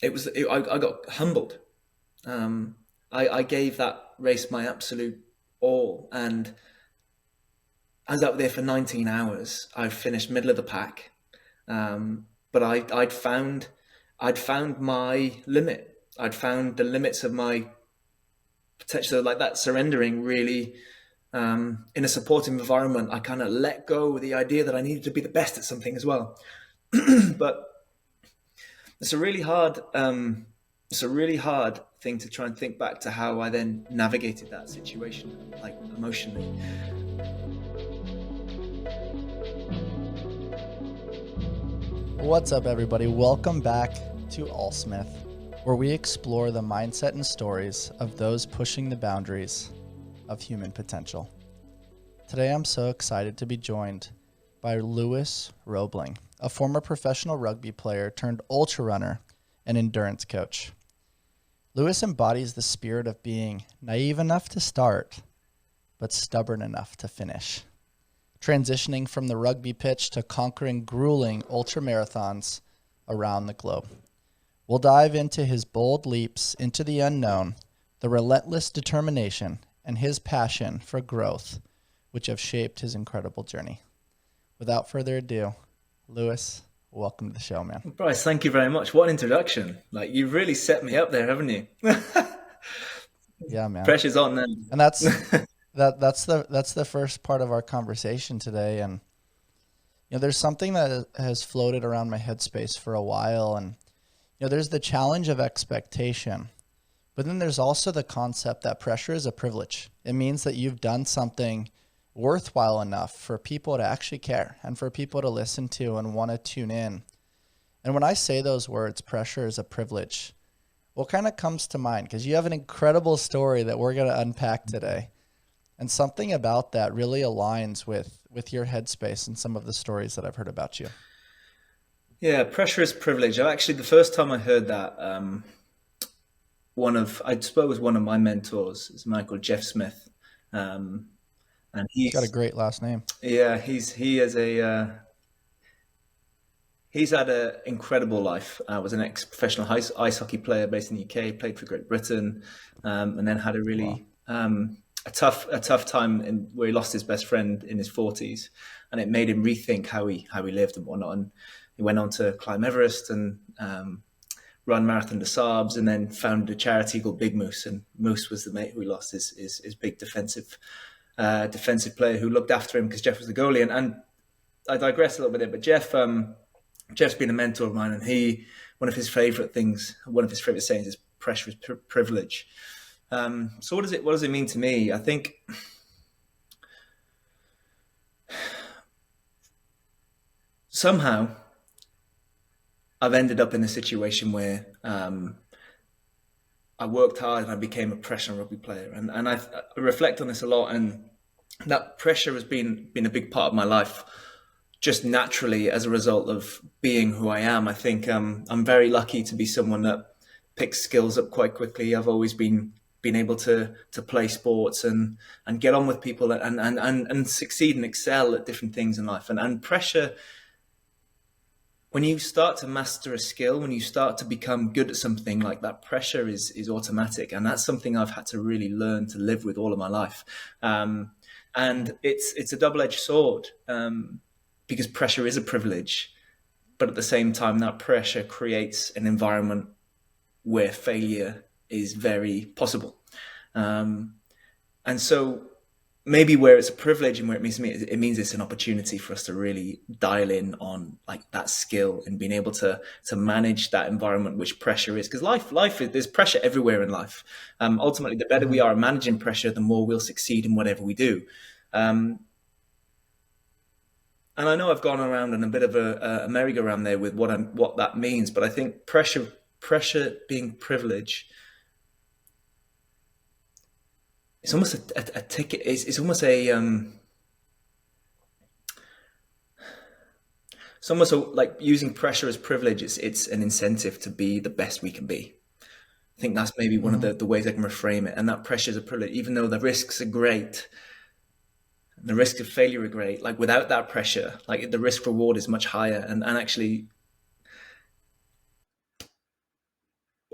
I got humbled. I gave that race my absolute all, and I was up there for 19 hours. I finished middle of the pack, but I'd found my limit. I'd found the limits of my potential, like that surrendering really. In a supportive environment, I kind of let go of the idea that I needed to be the best at something as well. But it's a really hard, it's a really hard thing to try and think back to how I then navigated that situation, like emotionally. What's up, everybody? Welcome back to ALLSMITH, where we explore the mindset and stories of those pushing the boundaries of human potential. Today, I'm so excited to be joined by Lewis Robling, a former professional rugby player turned ultrarunner and endurance coach. Lewis embodies the spirit of being naive enough to start, but stubborn enough to finish, transitioning from the rugby pitch to conquering grueling ultramarathons around the globe. We'll dive into his bold leaps into the unknown, the relentless determination, and his passion for growth, which have shaped his incredible journey. Without further ado, Lewis, welcome to the show, man. Bryce, thank you very much. What an introduction. Like, you've really set me up there, haven't you? Yeah, man. Pressure's on now. And that's the first part of our conversation today. And there's something that has floated around my headspace for a while, and there's the challenge of expectation, but then there's also the concept that pressure is a privilege. It means that you've done something worthwhile enough for people to actually care and for people to listen to and want to tune in. And when I say those words, pressure is a privilege, what kind of comes to mind? Because you have an incredible story that we're going to unpack today. And something about that really aligns with your headspace and some of the stories that I've heard about you. Yeah, pressure is privilege. Actually, the first time I heard that, I suppose one of my mentors is a man called Jeff Smith. And He's got a great last name. Yeah, he's had an incredible life. Was an ex-professional ice hockey player based in the UK, played for Great Britain, and then had a really a tough time where he lost his best friend in his 40s, and it made him rethink how he lived and whatnot. And he went on to climb Everest and run Marathon des Sables, and then founded a charity called Big Moose. And Moose was the mate who he lost his big defensive player who looked after him because Jeff was the goalie. And I digress a little bit there, but Jeff's been a mentor of mine, and one of his favorite sayings is pressure is privilege. So what does it mean to me? I think somehow I've ended up in a situation where I worked hard and I became a professional rugby player, and I reflect on this a lot, and that pressure has been a big part of my life, just naturally as a result of being who I am. I think I'm very lucky to be someone that picks skills up quite quickly. I've always been able to play sports and get on with people and succeed and excel at different things in life. And pressure, when you start to master a skill, when you start to become good at something, like that, pressure is automatic. And that's something I've had to really learn to live with all of my life. And it's a double-edged sword, because pressure is a privilege, but at the same time, that pressure creates an environment where failure is very possible. And so maybe where it's a privilege and where it means it's an opportunity for us to really dial in on like that skill and being able to manage that environment, which pressure is. Because there's pressure everywhere in life. Ultimately, the better we are at managing pressure, the more we'll succeed in whatever we do. And I know I've gone around in a bit of a merry-go-round there with what that means, but I think pressure being privilege, it's almost a ticket. It's almost like using pressure as privilege. It's an incentive to be the best we can be. I think that's maybe one of the ways I can reframe it. And that pressure is a privilege, even though the risks are great. The risk of failure are great. Like, without that pressure, like, the risk reward is much higher. And actually,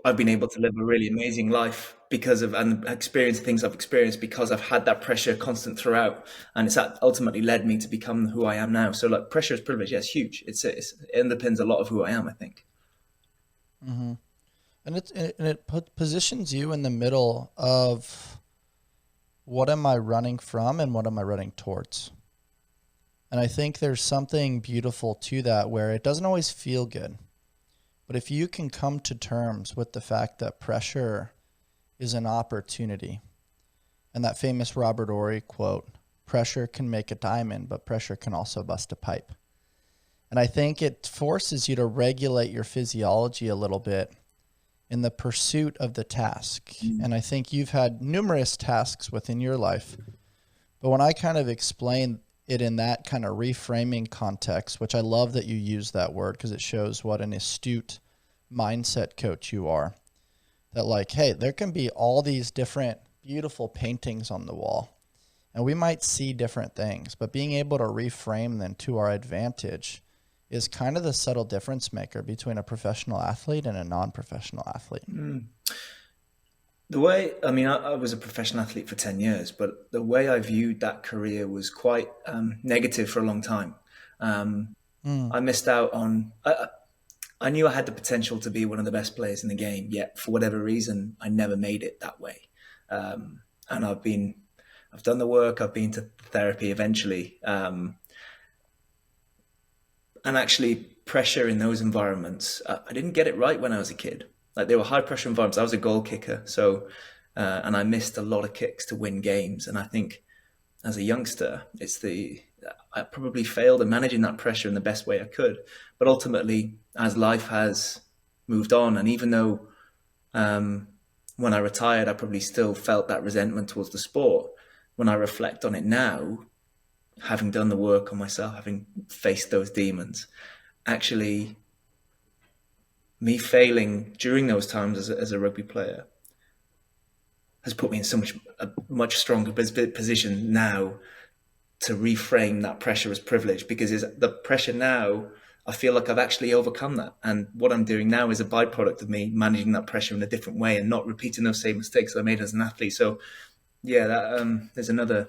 I've been able to live a really amazing life because of and experience things I've experienced because I've had that pressure constant throughout, and it's that ultimately led me to become who I am now. So like pressure is privilege, yeah, it's huge. It underpins a lot of who I am, I think. Mm-hmm. And it positions you in the middle of what am I running from and what am I running towards. And I think there's something beautiful to that where it doesn't always feel good. But if you can come to terms with the fact that pressure is an opportunity, and that famous Robert Ory quote, pressure can make a diamond, but pressure can also bust a pipe. And I think it forces you to regulate your physiology a little bit in the pursuit of the task. And I think you've had numerous tasks within your life. But when I kind of explain it in that kind of reframing context, which I love that you use that word because it shows what an astute mindset coach you are, that like, hey, there can be all these different beautiful paintings on the wall and we might see different things, but being able to reframe them to our advantage is kind of the subtle difference maker between a professional athlete and a non-professional athlete. The way, I mean, I was a professional athlete for 10 years, but the way I viewed that career was quite negative for a long time. I missed out on, I knew I had the potential to be one of the best players in the game, yet for whatever reason, I never made it that way. And I've done the work, I've been to therapy eventually. And actually pressure in those environments, I didn't get it right when I was a kid. Like they were high pressure environments. I was a goal kicker. So, and I missed a lot of kicks to win games. And I think as a youngster, I probably failed at managing that pressure in the best way I could. But ultimately, as life has moved on, and even though when I retired, I probably still felt that resentment towards the sport, when I reflect on it now, having done the work on myself, having faced those demons, actually me failing during those times as a rugby player has put me in a much stronger position now to reframe that pressure as privilege, because the pressure now, I feel like I've actually overcome that. And what I'm doing now is a byproduct of me managing that pressure in a different way and not repeating those same mistakes I made as an athlete. So yeah, there's a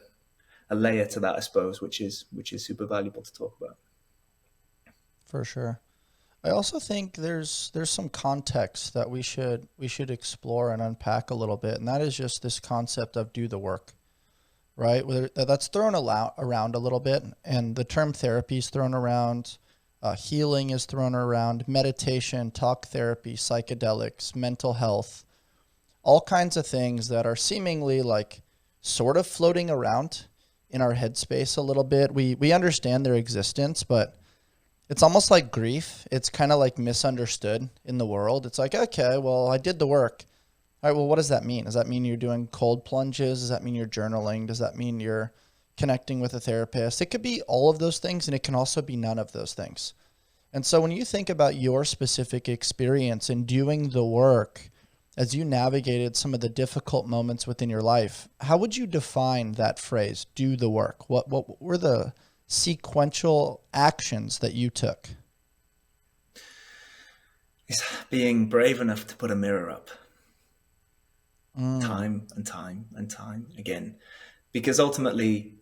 layer to that, I suppose, which is super valuable to talk about. For sure. I also think there's some context that we should explore and unpack a little bit, and that is just this concept of do the work, right? That's thrown around a little bit, and the term therapy is thrown around, healing is thrown around, meditation, talk therapy, psychedelics, mental health, all kinds of things that are seemingly like sort of floating around in our headspace a little bit. We understand their existence, but it's almost like grief. It's kind of like misunderstood in the world. It's like, okay, well, I did the work. All right, well, what does that mean? Does that mean you're doing cold plunges? Does that mean you're journaling? Does that mean you're connecting with a therapist? It could be all of those things, and it can also be none of those things. And so when you think about your specific experience in doing the work, as you navigated some of the difficult moments within your life, how would you define that phrase, do the work? What were the sequential actions that you took? It's being brave enough to put a mirror up time and time and time again, because ultimately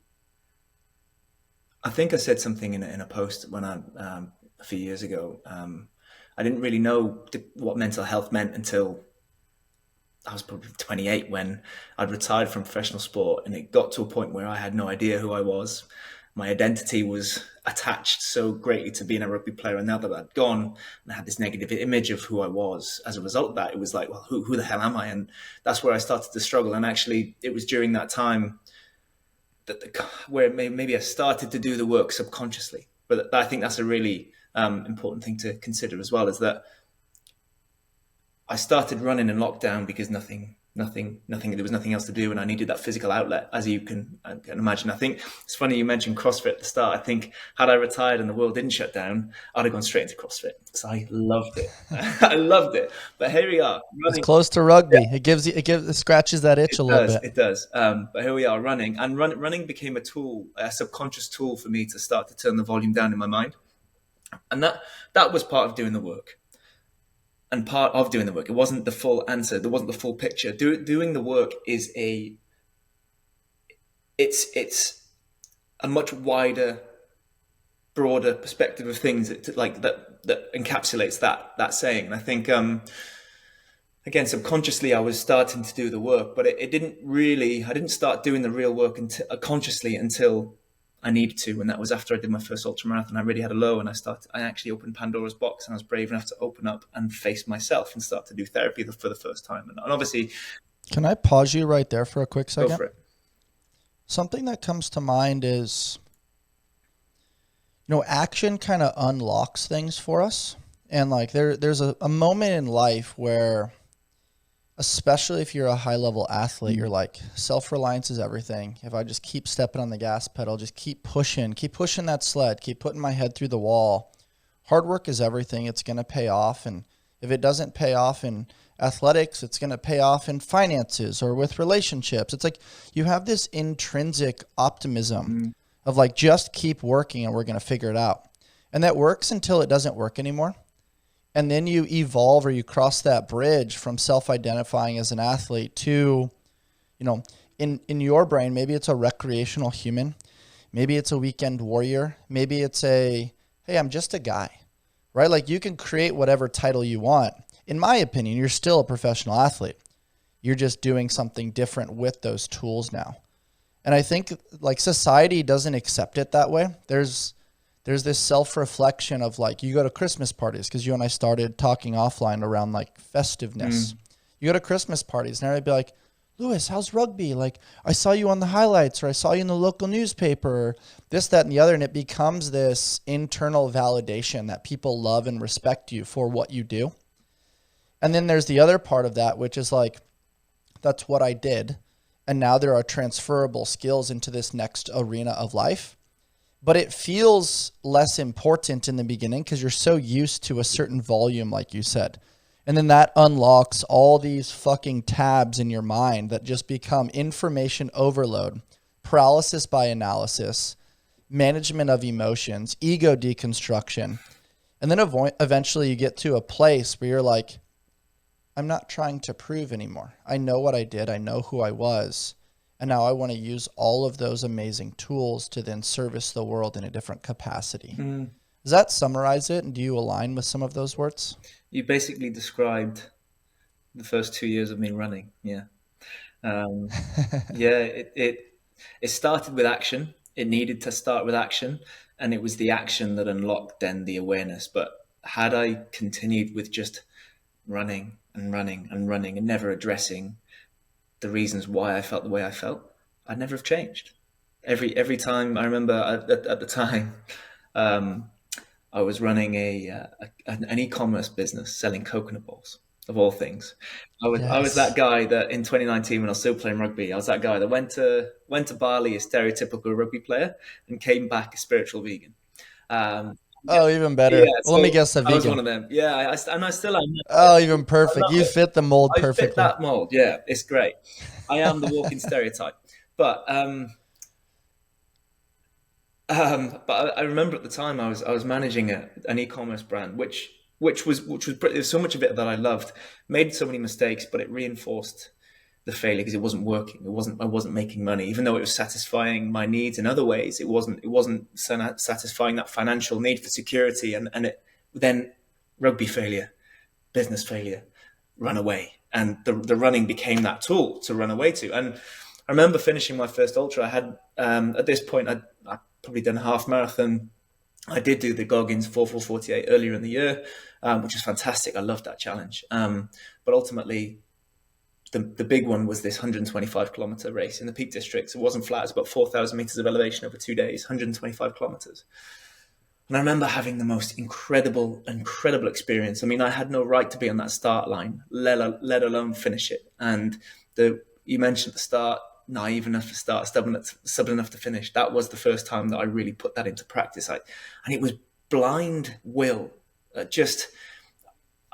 I think I said something in a post when a few years ago. I didn't really know what mental health meant until I was probably 28 when I'd retired from professional sport, and it got to a point where I had no idea who I was. My identity was attached so greatly to being a rugby player, and now that I'd gone and I had this negative image of who I was as a result of that, it was like, well, who the hell am I? And that's where I started to struggle. And actually, it was during that time where maybe I started to do the work subconsciously. But I think that's a really important thing to consider as well, is that I started running in lockdown because there was nothing else to do, and I needed that physical outlet, as you can imagine. I think it's funny you mentioned CrossFit at the start. I think had I retired and the world didn't shut down, I'd have gone straight into CrossFit because I loved it. I loved it. But here we are. Running. It's close to rugby. Yeah. It scratches that itch a little bit. It does. But here we are running, and running became a tool, a subconscious tool for me to start to turn the volume down in my mind. And that was part of doing the work. and part of doing the work. It wasn't the full answer. There wasn't the full picture. Doing the work is it's a much wider, broader perspective of things that encapsulates that saying. And I think again, subconsciously, I was starting to do the work, but it didn't really. I didn't start doing the real work consciously until I needed to, and that was after I did my first ultramarathon. I really had a low, and I actually opened Pandora's box, and I was brave enough to open up and face myself and start to do therapy for the first time. And obviously, can I pause you right there for a quick second? Go for it. Something that comes to mind is, action kind of unlocks things for us, and like there's a moment in life where, especially if you're a high-level athlete, you're like, self-reliance is everything. If I just keep stepping on the gas pedal, just keep pushing that sled, keep putting my head through the wall. Hard work is everything. It's going to pay off. And if it doesn't pay off in athletics, it's going to pay off in finances or with relationships. It's like you have this intrinsic optimism of like, just keep working and we're going to figure it out. And that works until it doesn't work anymore. And then you evolve, or you cross that bridge from self-identifying as an athlete to, in your brain, maybe it's a recreational human. Maybe it's a weekend warrior. Maybe it's hey, I'm just a guy, right? Like you can create whatever title you want. In my opinion, you're still a professional athlete. You're just doing something different with those tools now. And I think like society doesn't accept it that way. There's this self-reflection of like, you go to Christmas parties, because you and I started talking offline around like festiveness. You go to Christmas parties and everybody be like, Lewis, how's rugby? Like, I saw you on the highlights, or I saw you in the local newspaper, or this, that, and the other. And it becomes this internal validation that people love and respect you for what you do. And then there's the other part of that, which is like, that's what I did. And now there are transferable skills into this next arena of life. But it feels less important in the beginning because you're so used to a certain volume, like you said. And then that unlocks all these fucking tabs in your mind that just become information overload, paralysis by analysis, management of emotions, ego deconstruction. And then eventually you get to a place where you're like, I'm not trying to prove anymore. I know what I did. I know who I was. And now I want to use all of those amazing tools to then service the world in a different capacity. Does that summarize it? And do you align with some of those words? You basically described the first 2 years of me running. Yeah. It started with action. It needed to start with action. And it was the action that unlocked then the awareness. But had I continued with just running and running and running and never addressing the reasons why I felt the way I felt, I'd never have changed. Every time, I remember at the time, I was running an e-commerce business selling coconut balls, of all things. I was that guy that in 2019, when I was still playing rugby, I was that guy that went to Bali, a stereotypical rugby player, and came back a spiritual vegan. Even better. Yeah, well, let me guess, a vegan. I was one of them. Yeah, I still am. Oh, even perfect. You fit the mold perfectly. I fit that mold. Yeah, it's great. I am the walking stereotype. But I remember at the time I was managing an e-commerce brand, which was there's so much of it that I loved. Made so many mistakes, but it reinforced the failure because it wasn't working. I wasn't making money, even though it was satisfying my needs in other ways. It wasn't satisfying that financial need for security, and then rugby failure, business failure, run away, and the running became that tool to run away to. And I remember finishing my first ultra. I had at this point I'd probably done a half marathon. I did do the Goggins 4:48 earlier in the year, which was fantastic. I loved that challenge. But ultimately, the big one was this 125 kilometer race in the Peak District. It wasn't flat. It was about 4,000 meters of elevation over 2 days, 125 kilometers. And I remember having the most incredible experience. I mean, I had no right to be on that start line, let alone finish it. And you mentioned at the start, naive enough to start, stubborn enough to finish. That was the first time that I really put that into practice. And it was blind will.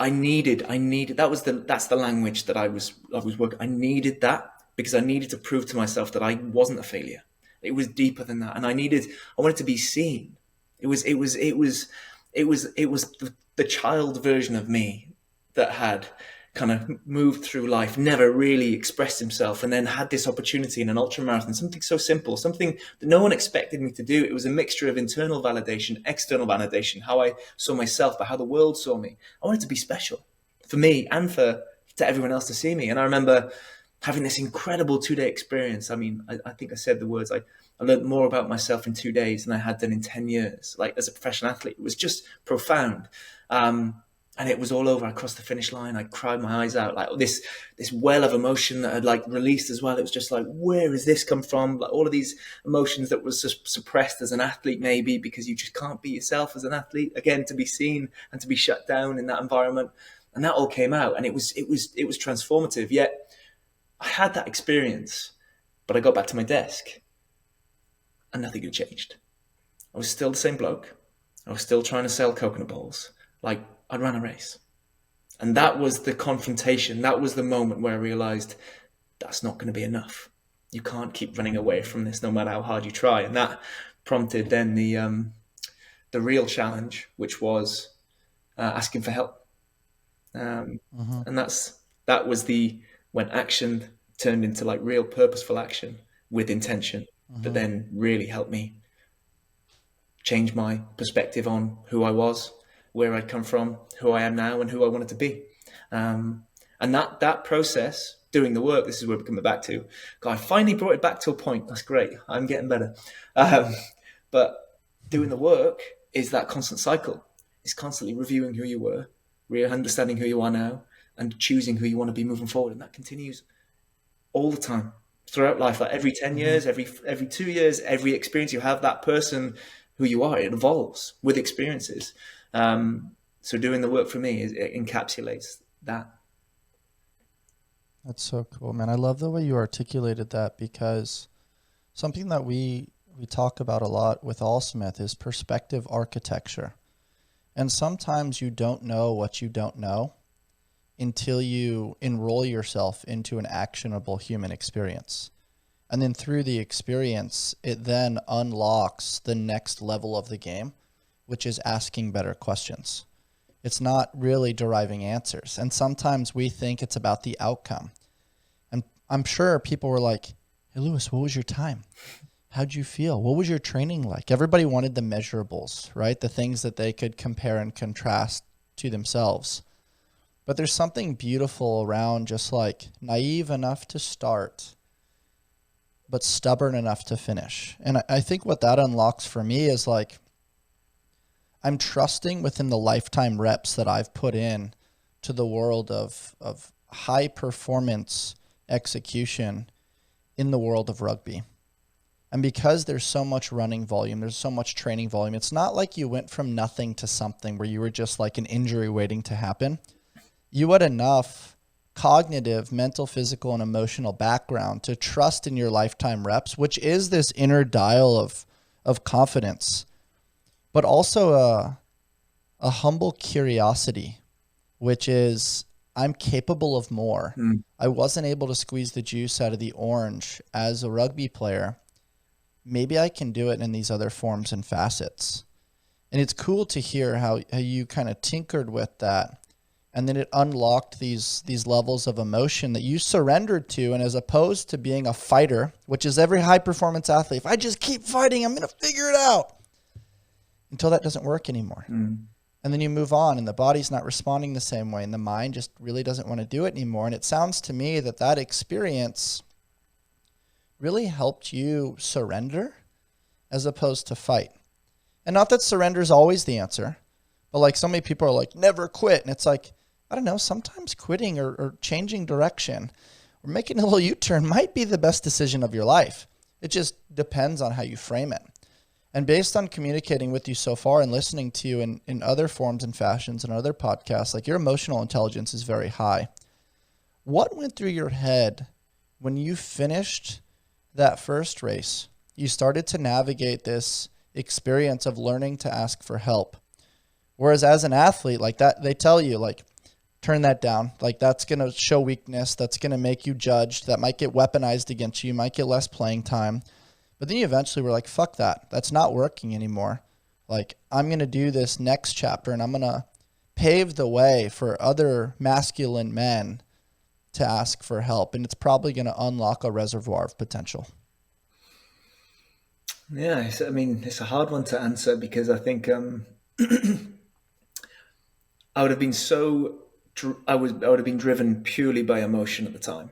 I needed that's the language that I was working. I needed that because I needed to prove to myself that I wasn't a failure. It was deeper than that. And I wanted to be seen. It was the child version of me that had kind of moved through life, never really expressed himself, and then had this opportunity in an ultramarathon, something so simple, something that no one expected me to do. It was a mixture of internal validation, external validation, how I saw myself, but how the world saw me. I wanted to be special for me and to everyone else to see me. And I remember having this incredible 2-day experience. I mean, I think I said the words, I learned more about myself in 2 days than I had done in 10 years, like as a professional athlete. It was just profound. And it was all over. I crossed the finish line. I cried my eyes out, like this well of emotion that had like released as well. It was just like, where has this come from? Like all of these emotions that was suppressed as an athlete, maybe because you just can't be yourself as an athlete, again, to be seen and to be shut down in that environment. And that all came out, and it was transformative. Yet I had that experience, but I got back to my desk and nothing had changed. I was still the same bloke. I was still trying to sell coconut balls. Like, I'd run a race. And that was the confrontation. That was the moment where I realized that's not going to be enough. You can't keep running away from this no matter how hard you try. And that prompted then the real challenge, which was asking for help. And that was when action turned into like real purposeful action with intention, that then really helped me change my perspective on who I was, where I'd come from, who I am now, and who I wanted to be. And that process, doing the work, this is where we're coming back to. God, I finally brought it back to a point. That's great. I'm getting better. But doing the work is that constant cycle. It's constantly reviewing who you were, understanding who you are now, and choosing who you want to be moving forward. And that continues all the time throughout life. Like every 10 years, every 2 years, every experience you have, that person who you are, it evolves with experiences. So doing the work for me it encapsulates that. That's so cool, man. I love the way you articulated that, because something that we talk about a lot with ALLSMITH is perspective architecture. And sometimes you don't know what you don't know until you enroll yourself into an actionable human experience. And then through the experience, it then unlocks the next level of the game, which is asking better questions. It's not really deriving answers. And sometimes we think it's about the outcome. And I'm sure people were like, hey, Lewis, what was your time? How'd you feel? What was your training like? Everybody wanted the measurables, right? The things that they could compare and contrast to themselves. But there's something beautiful around just like naive enough to start, but stubborn enough to finish. And I think what that unlocks for me is like, I'm trusting within the lifetime reps that I've put in to the world of high performance execution in the world of rugby. And because there's so much running volume, there's so much training volume, it's not like you went from nothing to something where you were just like an injury waiting to happen. You had enough cognitive, mental, physical, and emotional background to trust in your lifetime reps, which is this inner dial of confidence, but also a humble curiosity, which is, I'm capable of more. I wasn't able to squeeze the juice out of the orange as a rugby player. Maybe I can do it in these other forms and facets. And it's cool to hear how you kind of tinkered with that. And then it unlocked these levels of emotion that you surrendered to. And as opposed to being a fighter, which is every high performance athlete, if I just keep fighting, I'm going to figure it out. Until that doesn't work anymore. And then you move on and the body's not responding the same way. And the mind just really doesn't want to do it anymore. And it sounds to me that experience really helped you surrender as opposed to fight. And not that surrender is always the answer, but like so many people are like, never quit. And it's like, I don't know, sometimes quitting or changing direction or making a little U-turn might be the best decision of your life. It just depends on how you frame it. And based on communicating with you so far and listening to you in other forms and fashions and other podcasts, like your emotional intelligence is very high. What went through your head when you finished that first race? You started to navigate this experience of learning to ask for help. Whereas as an athlete, like that, they tell you like, turn that down. Like that's going to show weakness. That's going to make you judged. That might get weaponized against you. You might get less playing time. But then you eventually were like, fuck that. That's not working anymore. Like I'm going to do this next chapter and I'm going to paved the way for other masculine men to ask for help, and it's probably going to unlock a reservoir of potential. Yeah, it's a hard one to answer because I think I would have been I would have been driven purely by emotion at the time,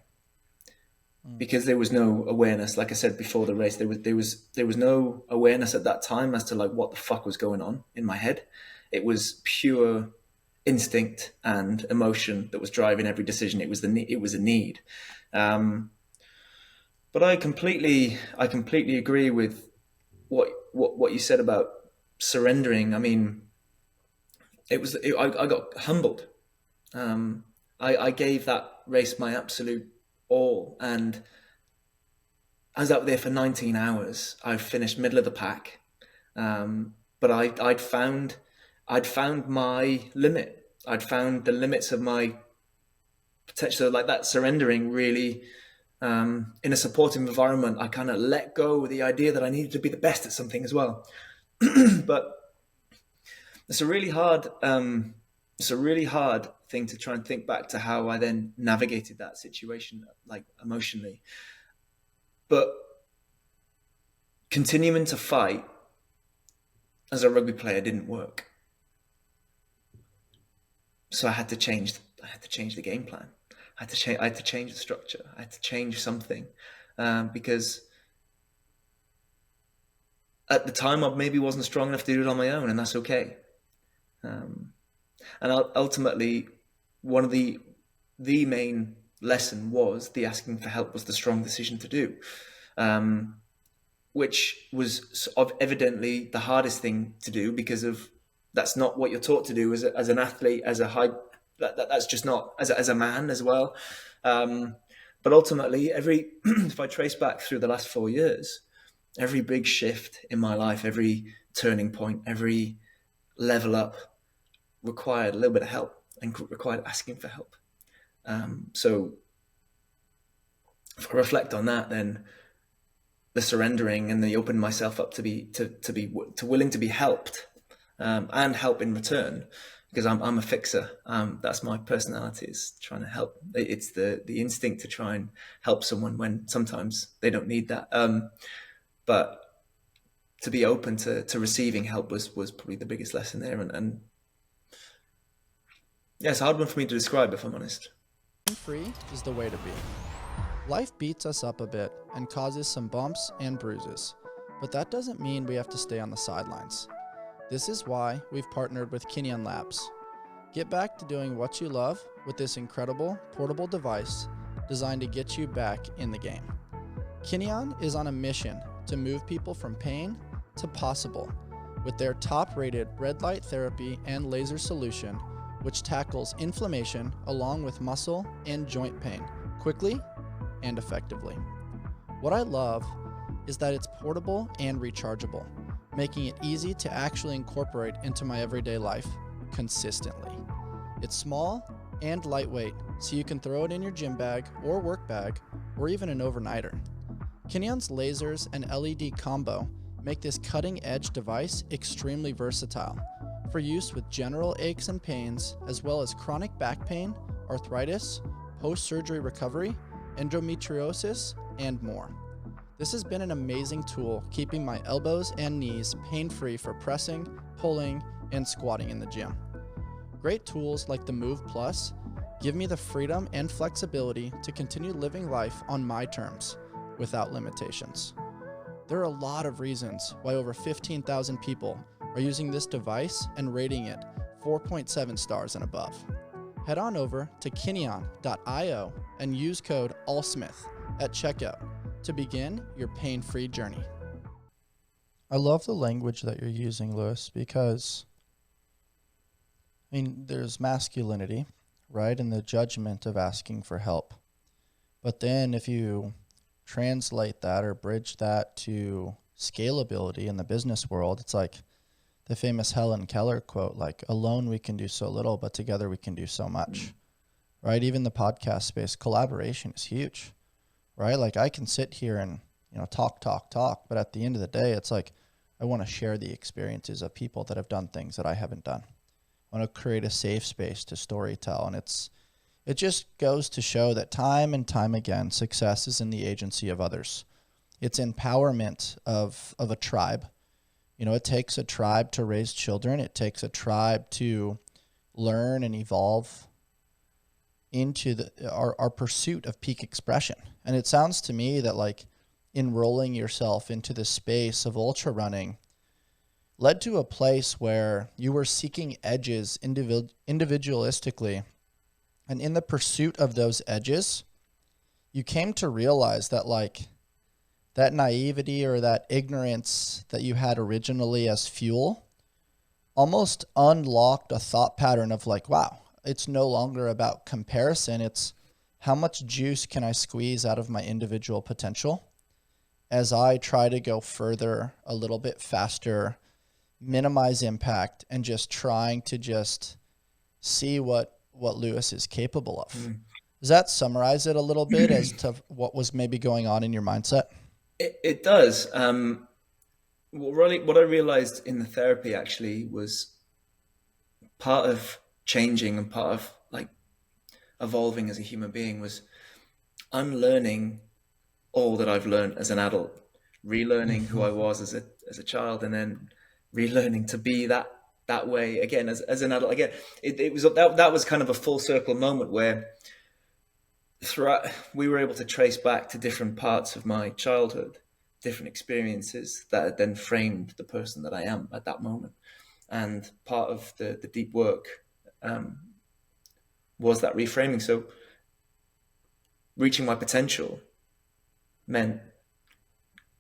because there was no awareness. Like I said before the race, there was no awareness at that time as to like what the fuck was going on in my head. It was pure instinct and emotion that was driving every decision. It was a need. But I completely agree with what you said about surrendering. I mean, I got humbled. I gave that race my absolute all, and I was out there for 19 hours. I finished middle of the pack, but I'd found my limit. I'd found the limits of my potential. Like that surrendering really, in a supportive environment, I kind of let go of the idea that I needed to be the best at something as well. But it's a really hard thing to try and think back to how I then navigated that situation, like emotionally. But continuing to fight as a rugby player didn't work. So I had to change the game plan. I had to change the structure. I had to change something, because at the time I maybe wasn't strong enough to do it on my own, and that's okay. And ultimately, one of the main lesson was the asking for help was the strong decision to do, which was sort of evidently the hardest thing to do, because of that's not what you're taught to do as an athlete, as a high. That's just not as a man as well. But ultimately, if I trace back through the last 4 years, every big shift in my life, every turning point, every level up required a little bit of help and required asking for help. So if I reflect on that, then the surrendering and the opening myself up to willing to be helped, and help in return, because I'm a fixer. That's my personality, is trying to help. It's the instinct to try and help someone when sometimes they don't need that. But to be open to receiving help was probably the biggest lesson there. And yeah, it's a hard one for me to describe, if I'm honest. Free is the way to be. Life beats us up a bit and causes some bumps and bruises, but that doesn't mean we have to stay on the sidelines. This is why we've partnered with Kinyan Labs. Get back to doing what you love with this incredible portable device designed to get you back in the game. Kinyan is on a mission to move people from pain to possible with their top-rated red light therapy and laser solution, which tackles inflammation along with muscle and joint pain quickly and effectively. What I love is that it's portable and rechargeable, making it easy to actually incorporate into my everyday life consistently. It's small and lightweight, so you can throw it in your gym bag or work bag, or even an overnighter. Kinyan's lasers and LED combo make this cutting-edge device extremely versatile for use with general aches and pains, as well as chronic back pain, arthritis, post-surgery recovery, endometriosis, and more. This has been an amazing tool keeping my elbows and knees pain-free for pressing, pulling, and squatting in the gym. Great tools like the Move Plus give me the freedom and flexibility to continue living life on my terms without limitations. There are a lot of reasons why over 15,000 people are using this device and rating it 4.7 stars and above. Head on over to kinyan.io and use code ALLSMITH at checkout to begin your pain-free journey. I love the language that you're using, Lewis, because there's masculinity, right, in the judgment of asking for help. But then if you translate that or bridge that to scalability in the business world, it's like the famous Helen Keller quote, like, alone we can do so little, but together we can do so much, right? Even the podcast space, collaboration is huge, right? Like I can sit here and, talk, but at the end of the day, it's like, I want to share the experiences of people that have done things that I haven't done. I want to create a safe space to storytell. And it just goes to show that time and time again, success is in the agency of others. It's empowerment of a tribe. You know, it takes a tribe to raise children. It takes a tribe to learn and evolve into our pursuit of peak expression. And it sounds to me that like enrolling yourself into the space of ultra running led to a place where you were seeking edges individualistically. And in the pursuit of those edges, you came to realize that like that naivety or that ignorance that you had originally as fuel almost unlocked a thought pattern of like, wow, it's no longer about comparison. It's how much juice can I squeeze out of my individual potential as I try to go further a little bit faster, minimize impact, and just trying to just see what Lewis is capable of. Does that summarize it a little bit as to what was maybe going on in your mindset? It does. What I realized in the therapy actually was part of changing and part of like evolving as a human being was unlearning all that I've learned as an adult, relearning who I was as a child, and then relearning to be that way again as an adult. Again, it was that was kind of a full circle moment where throughout we were able to trace back to different parts of my childhood, different experiences that then framed the person that I am at that moment. And part of the deep work was that reframing. So reaching my potential meant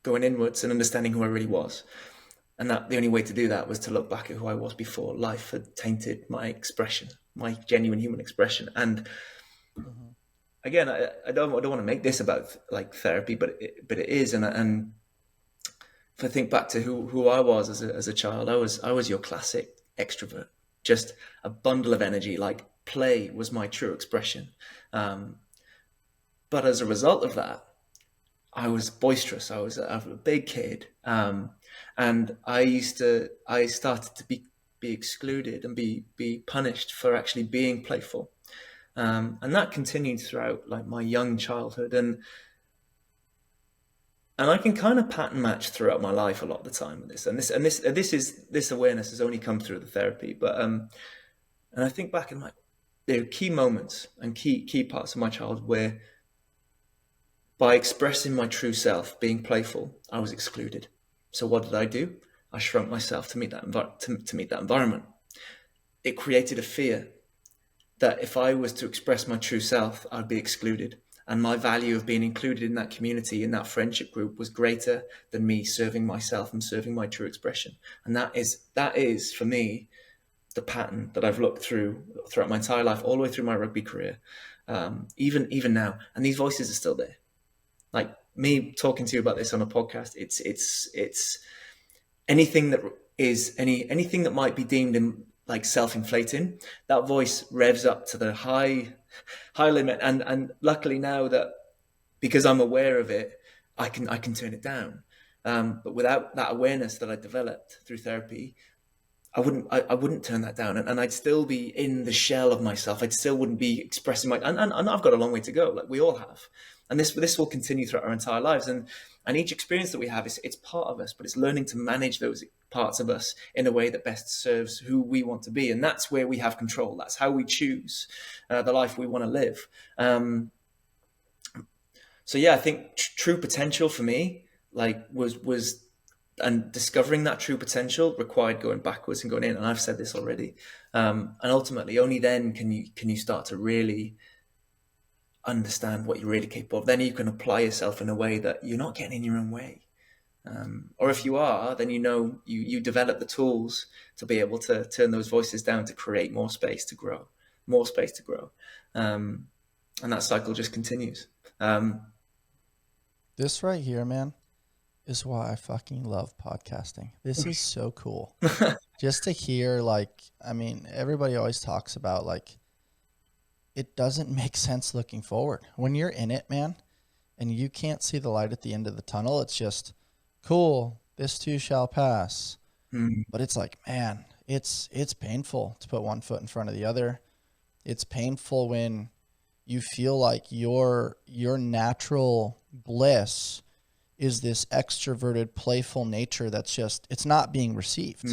going inwards and understanding who I really was. And that the only way to do that was to look back at who I was before life had tainted my expression, my genuine human expression. And again, I don't want to make this about like therapy, but it is. And if I think back to who I was as a child, I was your classic extrovert, just a bundle of energy. Like play was my true expression. But as a result of that, I was boisterous. I was a big kid. And I started to be excluded and be punished for actually being playful. And that continued throughout like my young childhood. And I can kind of pattern match throughout my life a lot of the time with this. And this awareness has only come through the therapy. But and I think back and like there are key moments and key parts of my childhood where by expressing my true self, being playful, I was excluded. So what did I do? I shrunk myself to meet that environment. It created a fear that if I was to express my true self, I'd be excluded. And my value of being included in that community, in that friendship group, was greater than me serving myself and serving my true expression. And that is for me the pattern that I've looked throughout my entire life, all the way through my rugby career, even now. And these voices are still there. Like me talking to you about this on a podcast, it's anything that is anything that might be deemed in like self-inflating, that voice revs up to the high limit. And luckily now that because I'm aware of it, I can turn it down. But without that awareness that I developed through therapy, I wouldn't turn that down, and I'd still be in the shell of myself. I still wouldn't be expressing and I've got a long way to go, like we all have. And this will continue throughout our entire lives. And each experience that we have it's part of us, but it's learning to manage those parts of us in a way that best serves who we want to be. And that's where we have control. That's how we choose the life we want to live. So yeah, I think true potential for me, like was and discovering that true potential required going backwards and going in. And I've said this already. And ultimately only then can you start to really understand what you're really capable of. Then you can apply yourself in a way that you're not getting in your own way. Or if you are, then you develop the tools to be able to turn those voices down to create more space to grow. And that cycle just continues. This right here, man, is why I fucking love podcasting. This is so cool. Just to hear, like, I mean, everybody always talks about, like, it doesn't make sense looking forward. When you're in it, man, and you can't see the light at the end of the tunnel, it's just, cool, this too shall pass. But it's like, man, it's painful to put one foot in front of the other. It's painful when you feel like your natural bliss is this extroverted, playful nature that's just, it's not being received.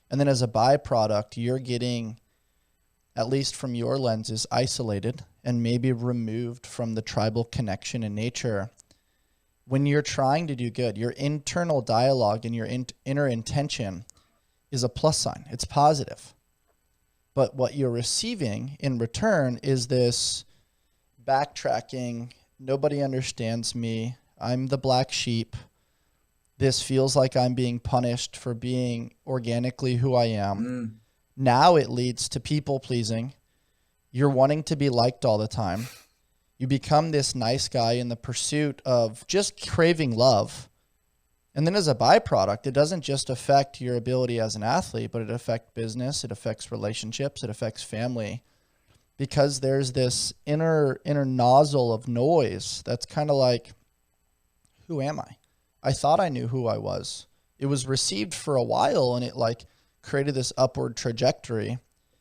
And then as a byproduct, you're getting, at least from your lenses, isolated and maybe removed from the tribal connection in nature. When you're trying to do good, your internal dialogue and your inner intention is a plus sign. It's positive. But what you're receiving in return is this backtracking, nobody understands me, I'm the black sheep, this feels like I'm being punished for being organically who I am. Now it leads to people pleasing. You're wanting to be liked all the time. You become this nice guy in the pursuit of just craving love. And then as a byproduct, it doesn't just affect your ability as an athlete, but it affects business, it affects relationships, it affects family. Because there's this inner nozzle of noise that's kind of like, who am I? I thought I knew who I was. It was received for a while and it like created this upward trajectory.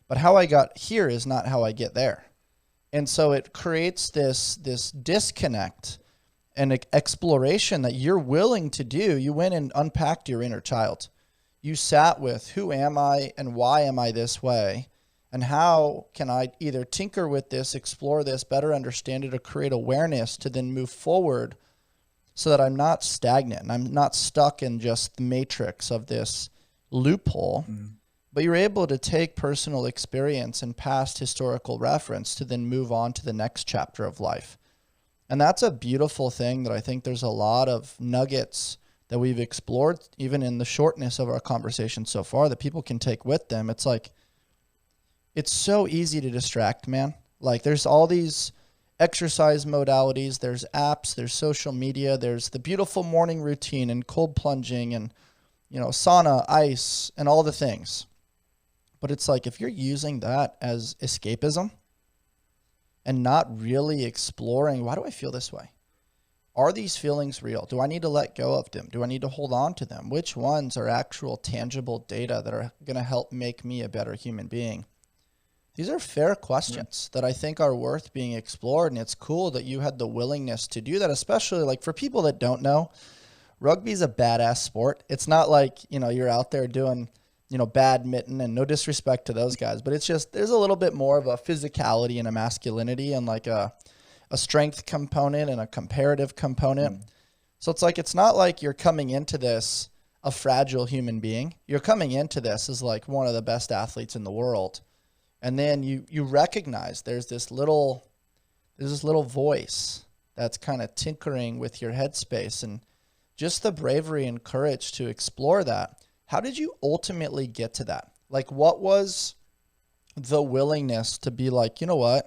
But how I got here is not how I get there. And so it creates this disconnect and exploration that you're willing to do. You went and unpacked your inner child. You sat with, who am I and why am I this way? And how can I either tinker with this, explore this, better understand it, or create awareness to then move forward so that I'm not stagnant and I'm not stuck in just the matrix of this loophole. But you're able to take personal experience and past historical reference to then move on to the next chapter of life. And that's a beautiful thing that I think there's a lot of nuggets that we've explored, even in the shortness of our conversation so far, that people can take with them. It's like, it's so easy to distract, man. Like there's all these exercise modalities, there's apps, there's social media, there's the beautiful morning routine and cold plunging and, you know, sauna, ice, and all the things. But it's like, if you're using that as escapism and not really exploring, why do I feel this way? Are these feelings real? Do I need to let go of them? Do I need to hold on to them? Which ones are actual tangible data that are going to help make me a better human being? These are fair questions that I think are worth being explored. And it's cool that you had the willingness to do that, especially like for people that don't know, rugby is a badass sport. It's not like, you know, you're out there doing, you know, badminton, and no disrespect to those guys, but it's just, there's a little bit more of a physicality and a masculinity and like a strength component and a comparative component. So it's like, it's not like you're coming into this a fragile human being. You're coming into this as like one of the best athletes in the world. And then you recognize there's this little voice that's kind of tinkering with your headspace, and just the bravery and courage to explore that. How did you ultimately get to that? Like, what was the willingness to be like, you know what?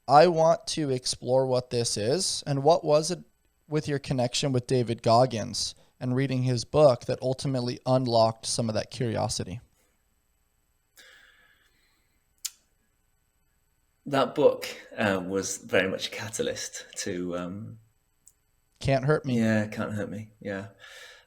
I want to explore what this is. And what was it with your connection with David Goggins and reading his book that ultimately unlocked some of that curiosity? That book was very much a catalyst to... Can't Hurt Me. Yeah, Can't Hurt Me. Yeah.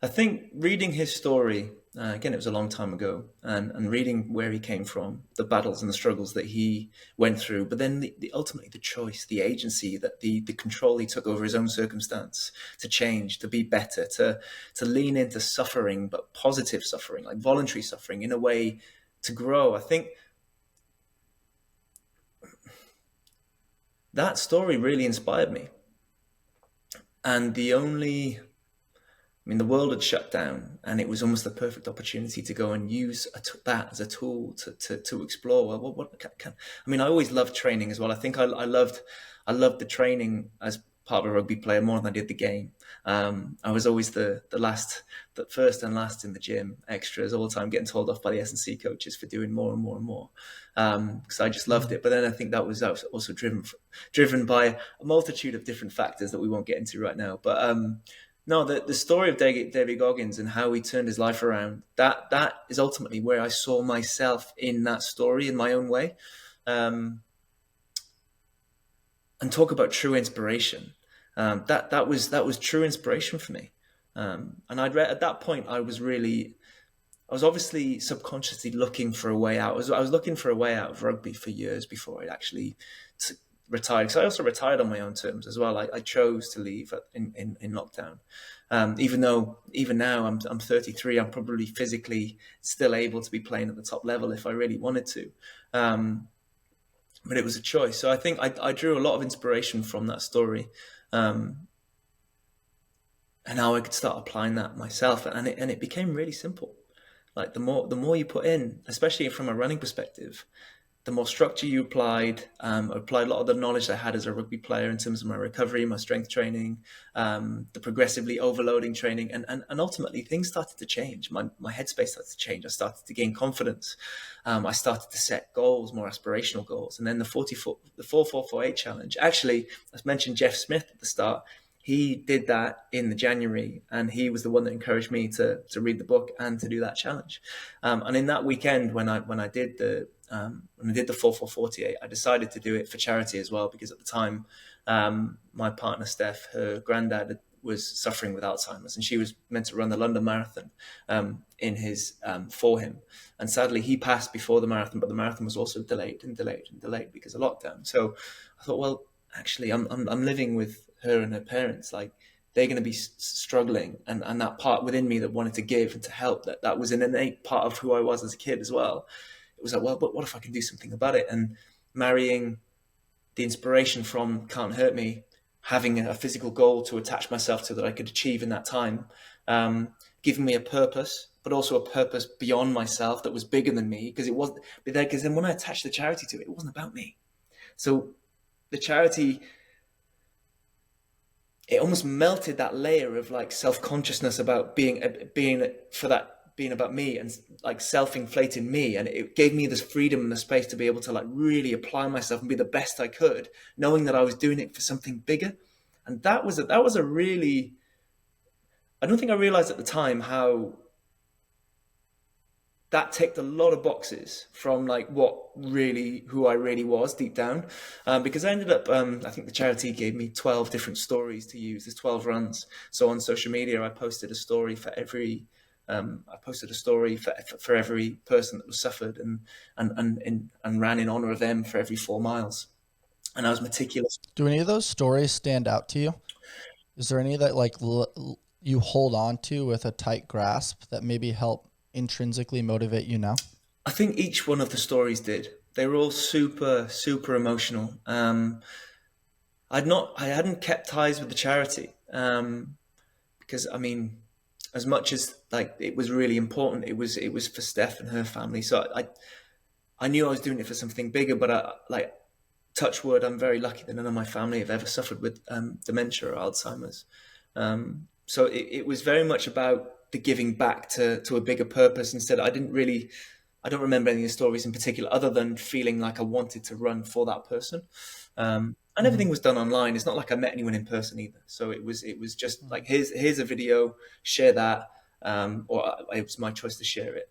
I think reading his story, again, it was a long time ago, and reading where he came from, the battles and the struggles that he went through, but then ultimately the choice, the agency, that the control he took over his own circumstance to change, to be better, to lean into suffering, but positive suffering, like voluntary suffering, in a way to grow. I think that story really inspired me. And the world had shut down, and it was almost the perfect opportunity to go and use that as a tool to explore. Well, I always loved training as well. I think I loved the training as part of a rugby player more than I did the game. I was always the first and last in the gym, extras all the time, getting told off by the S&C coaches for doing more and more and more, because I just loved it. But then I think that was also driven by a multitude of different factors that we won't get into right now. But no, the story of David Goggins and how he turned his life around, that is ultimately where I saw myself in that story in my own way. And talk about true inspiration. That was true inspiration for me. And I'd read at that point, I was really I was obviously subconsciously looking for a way out. I was looking for a way out of rugby for years before I actually retired. Because I also retired on my own terms as well. I chose to leave in lockdown. Even though even now I'm 33, I'm probably physically still able to be playing at the top level if I really wanted to. But it was a choice. So I think I drew a lot of inspiration from that story. And now I could start applying that myself, and it became really simple. Like the more you put in, especially from a running perspective, the more structure you applied. I applied a lot of the knowledge I had as a rugby player in terms of my recovery, my strength training, the progressively overloading training, and ultimately things started to change. My headspace started to change. I started to gain confidence. I started to set goals, more aspirational goals, and then the 4448 challenge. Actually, I mentioned Jeff Smith at the start. He did that in the January, and he was the one that encouraged me to read the book and to do that challenge. And in that weekend, when I did the 4448, I decided to do it for charity as well, because at the time, my partner Steph, her granddad was suffering with Alzheimer's, and she was meant to run the London Marathon for him. And sadly, he passed before the marathon, but the marathon was also delayed because of lockdown. So I thought, well, actually, I'm living with her and her parents. Like, they're going to be struggling, and that part within me that wanted to give and to help, that was an innate part of who I was as a kid as well. It was like, well, but what if I can do something about it? And marrying the inspiration from Can't Hurt Me, having a physical goal to attach myself to that I could achieve in that time, giving me a purpose, but also a purpose beyond myself that was bigger than me, because then when I attached the charity to it, it wasn't about me. So the charity, it almost melted that layer of like self-consciousness about being about me, and like self-inflating me, and it gave me this freedom and the space to be able to like really apply myself and be the best I could, knowing that I was doing it for something bigger. And that was a really, I don't think I realized at the time how that ticked a lot of boxes from like who I really was deep down, because I ended up, I think the charity gave me 12 different stories to use. There's 12 runs. So on social media, I posted a story for every for every person that was suffered, and ran in honor of them for every 4 miles. And I was meticulous. Do any of those stories stand out to you? Is there any that like you hold on to with a tight grasp that maybe help intrinsically motivate you now? I think each one of the stories did. They were all super, super emotional. I hadn't kept ties with the charity, because I mean, as much as like it was really important, it was for Steph and her family. So I knew I was doing it for something bigger. But touch wood, I'm very lucky that none of my family have ever suffered with dementia or Alzheimer's. So it was very much about the giving back to a bigger purpose. Instead, I don't remember any of the stories in particular, other than feeling like I wanted to run for that person. And everything was done online. It's not like I met anyone in person either. So it was just like, here's a video, share that, or it was my choice to share it.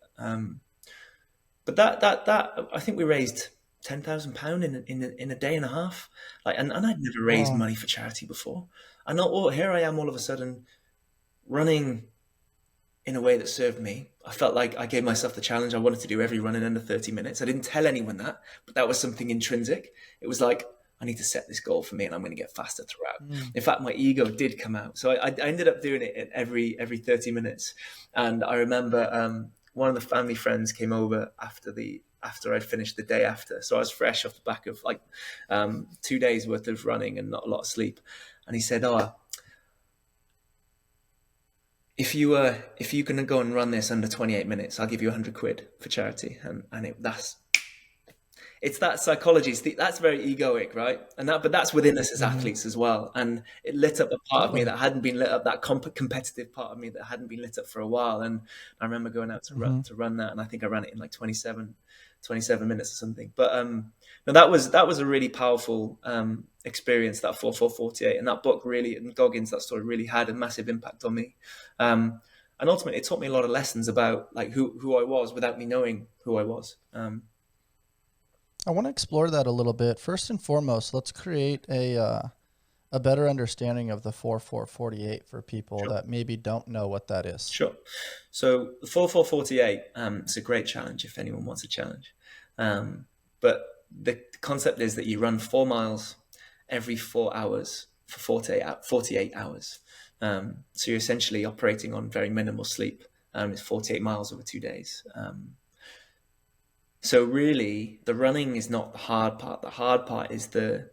But that I think we raised £10,000 in a day and a half. And I'd never raised money for charity before. And here I am all of a sudden running in a way that served me. I felt like I gave myself the challenge. I wanted to do every run in under 30 minutes. I didn't tell anyone that, but that was something intrinsic. It was like, I need to set this goal for me, and I'm going to get faster throughout. In fact, my ego did come out. So I ended up doing it every 30 minutes. And I remember one of the family friends came over after I'd finished the day after. So I was fresh off the back of 2 days worth of running and not a lot of sleep. And he said, if you can go and run this under 28 minutes, I'll give you £100 for charity. And it's that psychology. That's very egoic, right? But that's within us as athletes as well. And it lit up a part of me that hadn't been lit up, that competitive part of me that hadn't been lit up for a while. And I remember going out to run that, and I think I ran it in like 27 minutes or something. But no, that was a really powerful experience, that 4448, and that book really, and Goggins, that story really had a massive impact on me. And ultimately, it taught me a lot of lessons about like who I was without me knowing who I was. I want to explore that a little bit. First and foremost, let's create a a better understanding of the 4-4-48 for people Sure. that maybe don't know what that is. Sure. So the 4-4-48, it's a great challenge if anyone wants a challenge. But the concept is that you run 4 miles every 4 hours for 48 hours. So you're essentially operating on very minimal sleep. It's 48 miles over 2 days. So really, the running is not the hard part. The hard part is the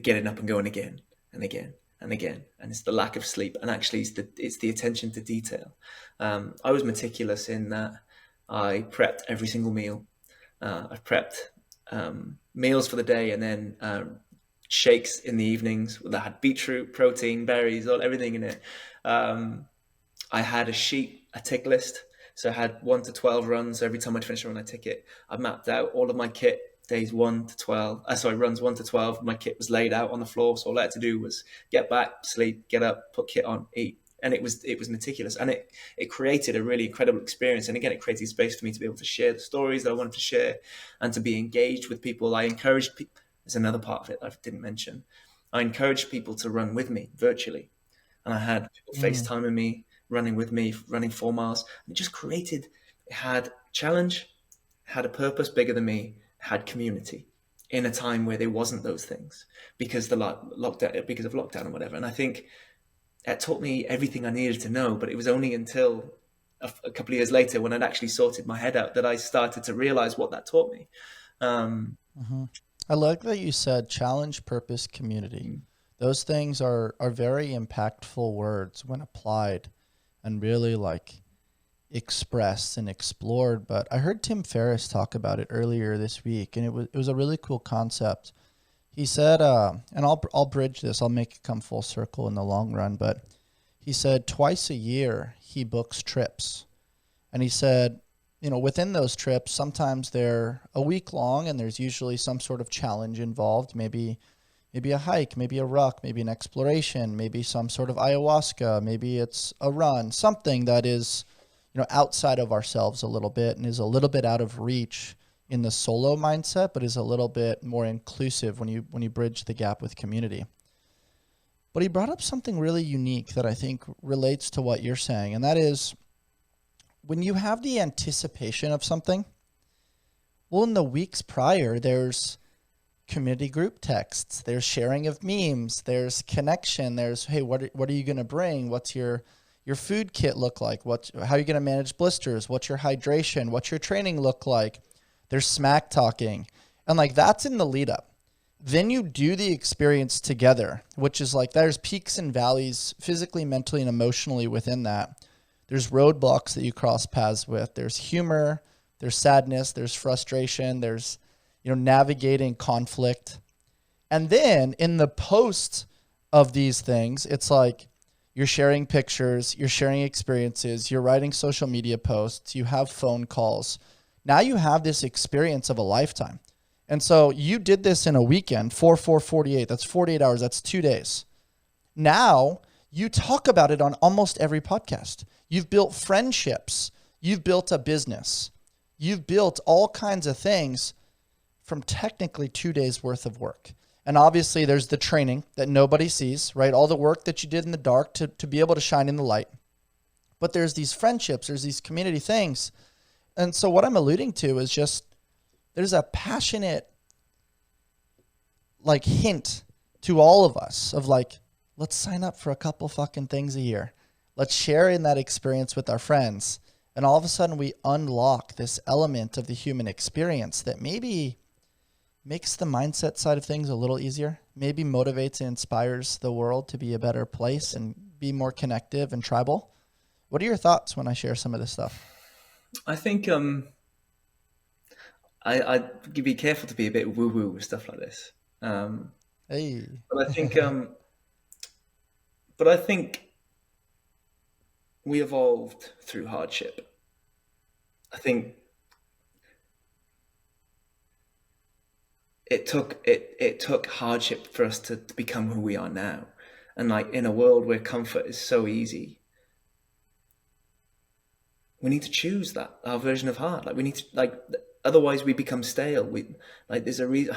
getting up and going again and again and again, and it's the lack of sleep, and actually it's the attention to detail. I was meticulous in that I prepped every single meal. I prepped meals for the day, and then shakes in the evenings that had beetroot, protein, berries, everything in it. I had a tick list. So I had 1 to 12 runs. Every time I'd finish a run, I tick it. I mapped out all of my kit, days 1 to 12. Runs 1 to 12. My kit was laid out on the floor. So all I had to do was get back, sleep, get up, put kit on, eat. And it was meticulous. And it created a really incredible experience. And again, it created space for me to be able to share the stories that I wanted to share and to be engaged with people. I encouraged people. There's another part of it I didn't mention. I encouraged people to run with me virtually. And I had people FaceTiming me, running with me, running 4 miles. And it had challenge, had a purpose bigger than me, had community in a time where there wasn't those things because of lockdown or whatever. And I think it taught me everything I needed to know, but it was only until a couple of years later when I'd actually sorted my head out that I started to realize what that taught me. I like that you said challenge, purpose, community. Those things are very impactful words when applied and really like expressed and explored. But I heard Tim Ferriss talk about it earlier this week, and it was a really cool concept. He said, and I'll bridge this, I'll make it come full circle in the long run, but he said twice a year he books trips. And he said, within those trips, sometimes they're a week long and there's usually some sort of challenge involved, maybe a hike, maybe a ruck, maybe an exploration, maybe some sort of ayahuasca, maybe it's a run, something that is, outside of ourselves a little bit and is a little bit out of reach in the solo mindset, but is a little bit more inclusive when you bridge the gap with community. But he brought up something really unique that I think relates to what you're saying, and that is when you have the anticipation of something, well, in the weeks prior, there's community group texts, there's sharing of memes, there's connection, there's, hey, what are you going to bring? What's your food kit look like? How are you going to manage blisters? What's your hydration? What's your training look like? There's smack talking. And like that's in the lead up. Then you do the experience together, which is like there's peaks and valleys physically, mentally, and emotionally within that. There's roadblocks that you cross paths with. There's humor, there's sadness, there's frustration, there's navigating conflict. And then in the post of these things, it's like you're sharing pictures, you're sharing experiences, you're writing social media posts, you have phone calls. Now you have this experience of a lifetime. And so you did this in a weekend, 4-4-48. That's 48 hours. That's 2 days. Now you talk about it on almost every podcast. You've built friendships. You've built a business. You've built all kinds of things from technically 2 days worth of work. And obviously there's the training that nobody sees, right? All the work that you did in the dark to be able to shine in the light. But there's these friendships, there's these community things. And so what I'm alluding to is just there's a passionate like hint to all of us of like, let's sign up for a couple fucking things a year. Let's share in that experience with our friends. And all of a sudden we unlock this element of the human experience that maybe makes the mindset side of things a little easier, maybe motivates and inspires the world to be a better place and be more connective and tribal. What are your thoughts when I share some of this stuff? I think I'd be careful to be a bit woo-woo with stuff like this. Hey. But I think we evolved through hardship. I think it took hardship for us to become who we are now. And like in a world where comfort is so easy, we need to choose our version of hard. Like we need to otherwise we become stale. There's a reason.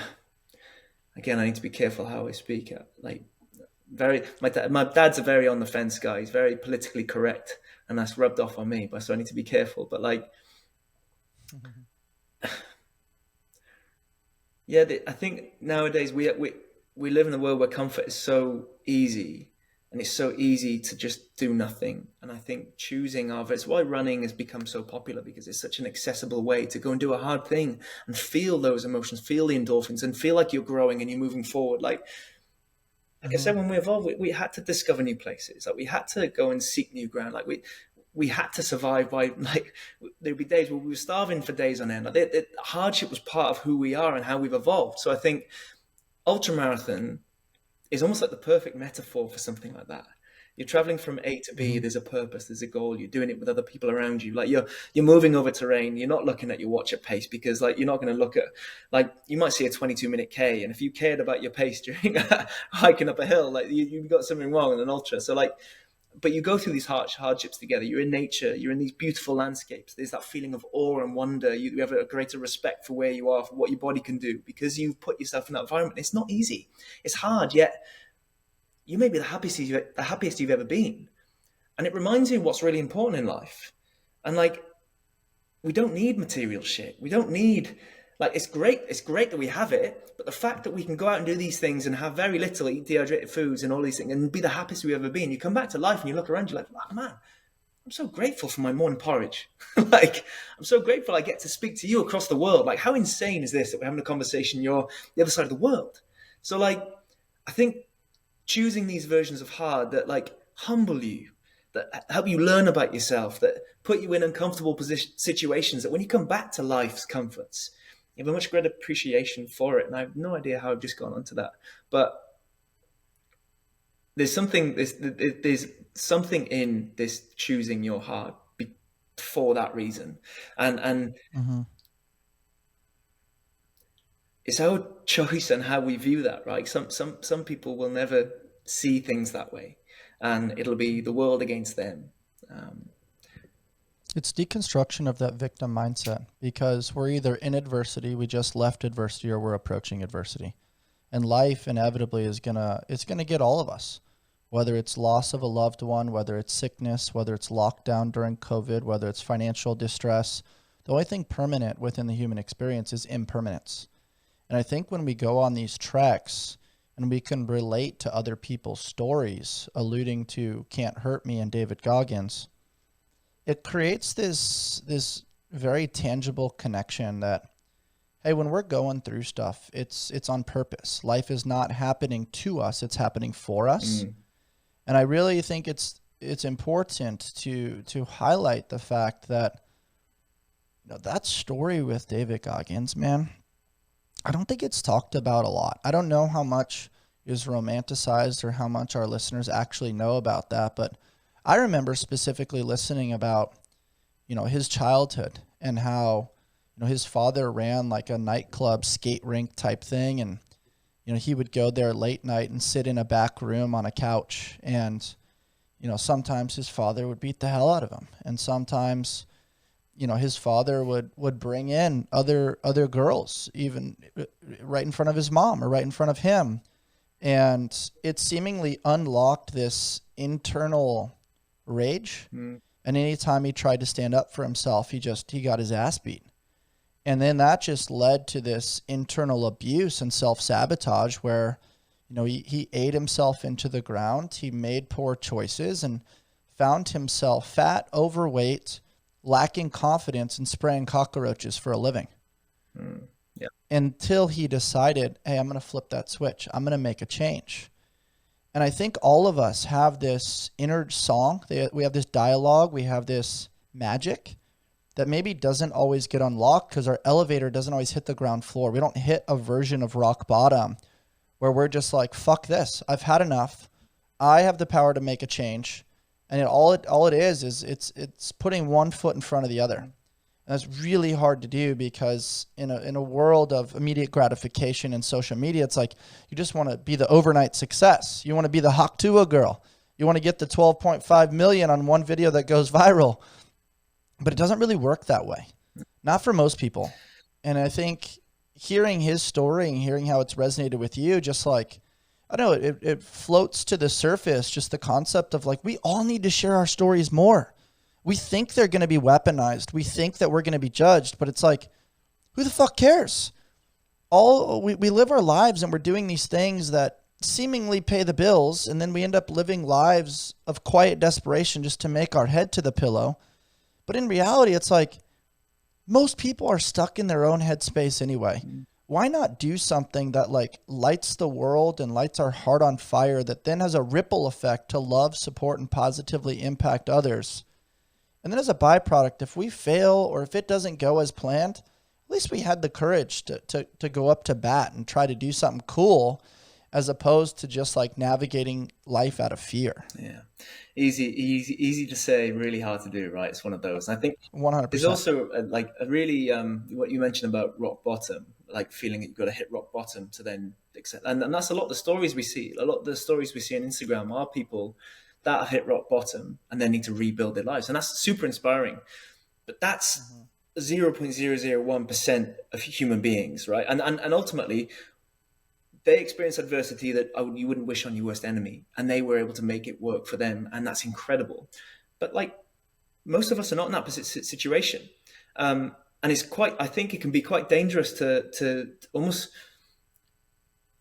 Again, I need to be careful how I speak. My dad's a very on the fence guy. He's very politically correct, and that's rubbed off on me. But so I need to be careful. But like, yeah, I think nowadays we live in a world where comfort is so easy, and it's so easy to just do nothing. And I think choosing it's why running has become so popular, because it's such an accessible way to go and do a hard thing and feel those emotions, feel the endorphins, and feel like you're growing and you're moving forward. Like I said, when we evolved, we had to discover new places. Like we had to go and seek new ground. Like we had to survive by, like, there'd be days where we were starving for days on end. Like hardship was part of who we are and how we've evolved. So I think ultramarathon is almost like the perfect metaphor for something like that. You're traveling from A to B. There's a purpose. There's a goal. You're doing it with other people around you. Like you're moving over terrain. You're not looking at your watch at pace, because like you're not going to look at, like, you might see a 22-minute K, and if you cared about your pace during hiking up a hill, like you've got something wrong in an ultra. So like, but you go through these hardships together. You're in nature. You're in these beautiful landscapes. There's that feeling of awe and wonder. You have a greater respect for where you are, for what your body can do, because you've put yourself in that environment. It's not easy. It's hard, yet you may be the happiest you've ever been. And it reminds you what's really important in life. And like, we don't need material shit. We don't need, like, it's great that we have it, but the fact that we can go out and do these things and have very little, eat dehydrated foods and all these things, and be the happiest we've ever been, you come back to life and you look around, you're like, oh, man, I'm so grateful for my morning porridge. Like, I'm so grateful I get to speak to you across the world. Like, how insane is this that we're having a conversation, you're the other side of the world? So like, I think choosing these versions of hard that like humble you, that help you learn about yourself, that put you in uncomfortable situations, that when you come back to life's comforts, you have a much greater appreciation for it. And I have no idea how I've just gone onto that, but there's something in this choosing your hard for that reason, and it's our choice and how we view that, right? Some people will never see things that way, and it'll be the world against them. It's deconstruction of that victim mindset, because we're either in adversity, we just left adversity, or we're approaching adversity. And life inevitably is gonna get all of us, whether it's loss of a loved one, whether it's sickness, whether it's lockdown during COVID, whether it's financial distress. The only thing permanent within the human experience is impermanence. And I think when we go on these treks and we can relate to other people's stories, alluding to Can't Hurt Me and David Goggins, it creates this very tangible connection that, hey, when we're going through stuff, it's on purpose. Life is not happening to us, it's happening for us. And I really think it's important to highlight the fact that, you know, that story with David Goggins, man, I don't think it's talked about a lot. I don't know how much is romanticized or how much our listeners actually know about that, but I remember specifically listening about, you know, his childhood and how, you know, his father ran like a nightclub skate rink type thing, and, you know, he would go there late night and sit in a back room on a couch, and, you know, sometimes his father would beat the hell out of him, and sometimes, you know, his father would bring in other girls, even right in front of his mom or right in front of him. And it seemingly unlocked this internal rage. And anytime he tried to stand up for himself, he got his ass beat. And then that just led to this internal abuse and self-sabotage where, you know, he ate himself into the ground. He made poor choices and found himself fat, overweight, lacking confidence, and spraying cockroaches for a living. Yeah. Until he decided, hey, I'm going to flip that switch. I'm going to make a change. And I think all of us have this inner song. We have this dialogue. We have this magic that maybe doesn't always get unlocked because our elevator doesn't always hit the ground floor. We don't hit a version of rock bottom where we're just like, fuck this. I've had enough. I have the power to make a change. And all it is it's putting one foot in front of the other. And that's really hard to do because in a world of immediate gratification and social media, it's like you just want to be the overnight success. You want to be the Haktua girl. You want to get the 12.5 million on one video that goes viral. But it doesn't really work that way. Not for most people. And I think hearing his story and hearing how it's resonated with you, just like I don't know, it floats to the surface, just the concept of like, we all need to share our stories more. We think they're going to be weaponized. We think that we're going to be judged, but it's like, who the fuck cares? We live our lives and we're doing these things that seemingly pay the bills, and then we end up living lives of quiet desperation just to make our head to the pillow. But in reality, it's like most people are stuck in their own headspace anyway. Why not do something that like lights the world and lights our heart on fire, that then has a ripple effect to love, support, and positively impact others? And then as a byproduct, if we fail or if it doesn't go as planned, at least we had the courage to go up to bat and try to do something cool, as opposed to just like navigating life out of fear. Yeah. Easy to say, really hard to do, right? It's one of those. And I think 100%. there's also like a really, what you mentioned about rock bottom, like feeling that you've got to hit rock bottom to then accept. And that's a lot of the stories we see. A lot of the stories we see on Instagram are people that have hit rock bottom and then need to rebuild their lives. And that's super inspiring. But that's 0.001% of human beings, right? And ultimately, they experience adversity that you wouldn't wish on your worst enemy, and they were able to make it work for them, and that's incredible. But like, most of us are not in that situation, and I think it can be quite dangerous to almost.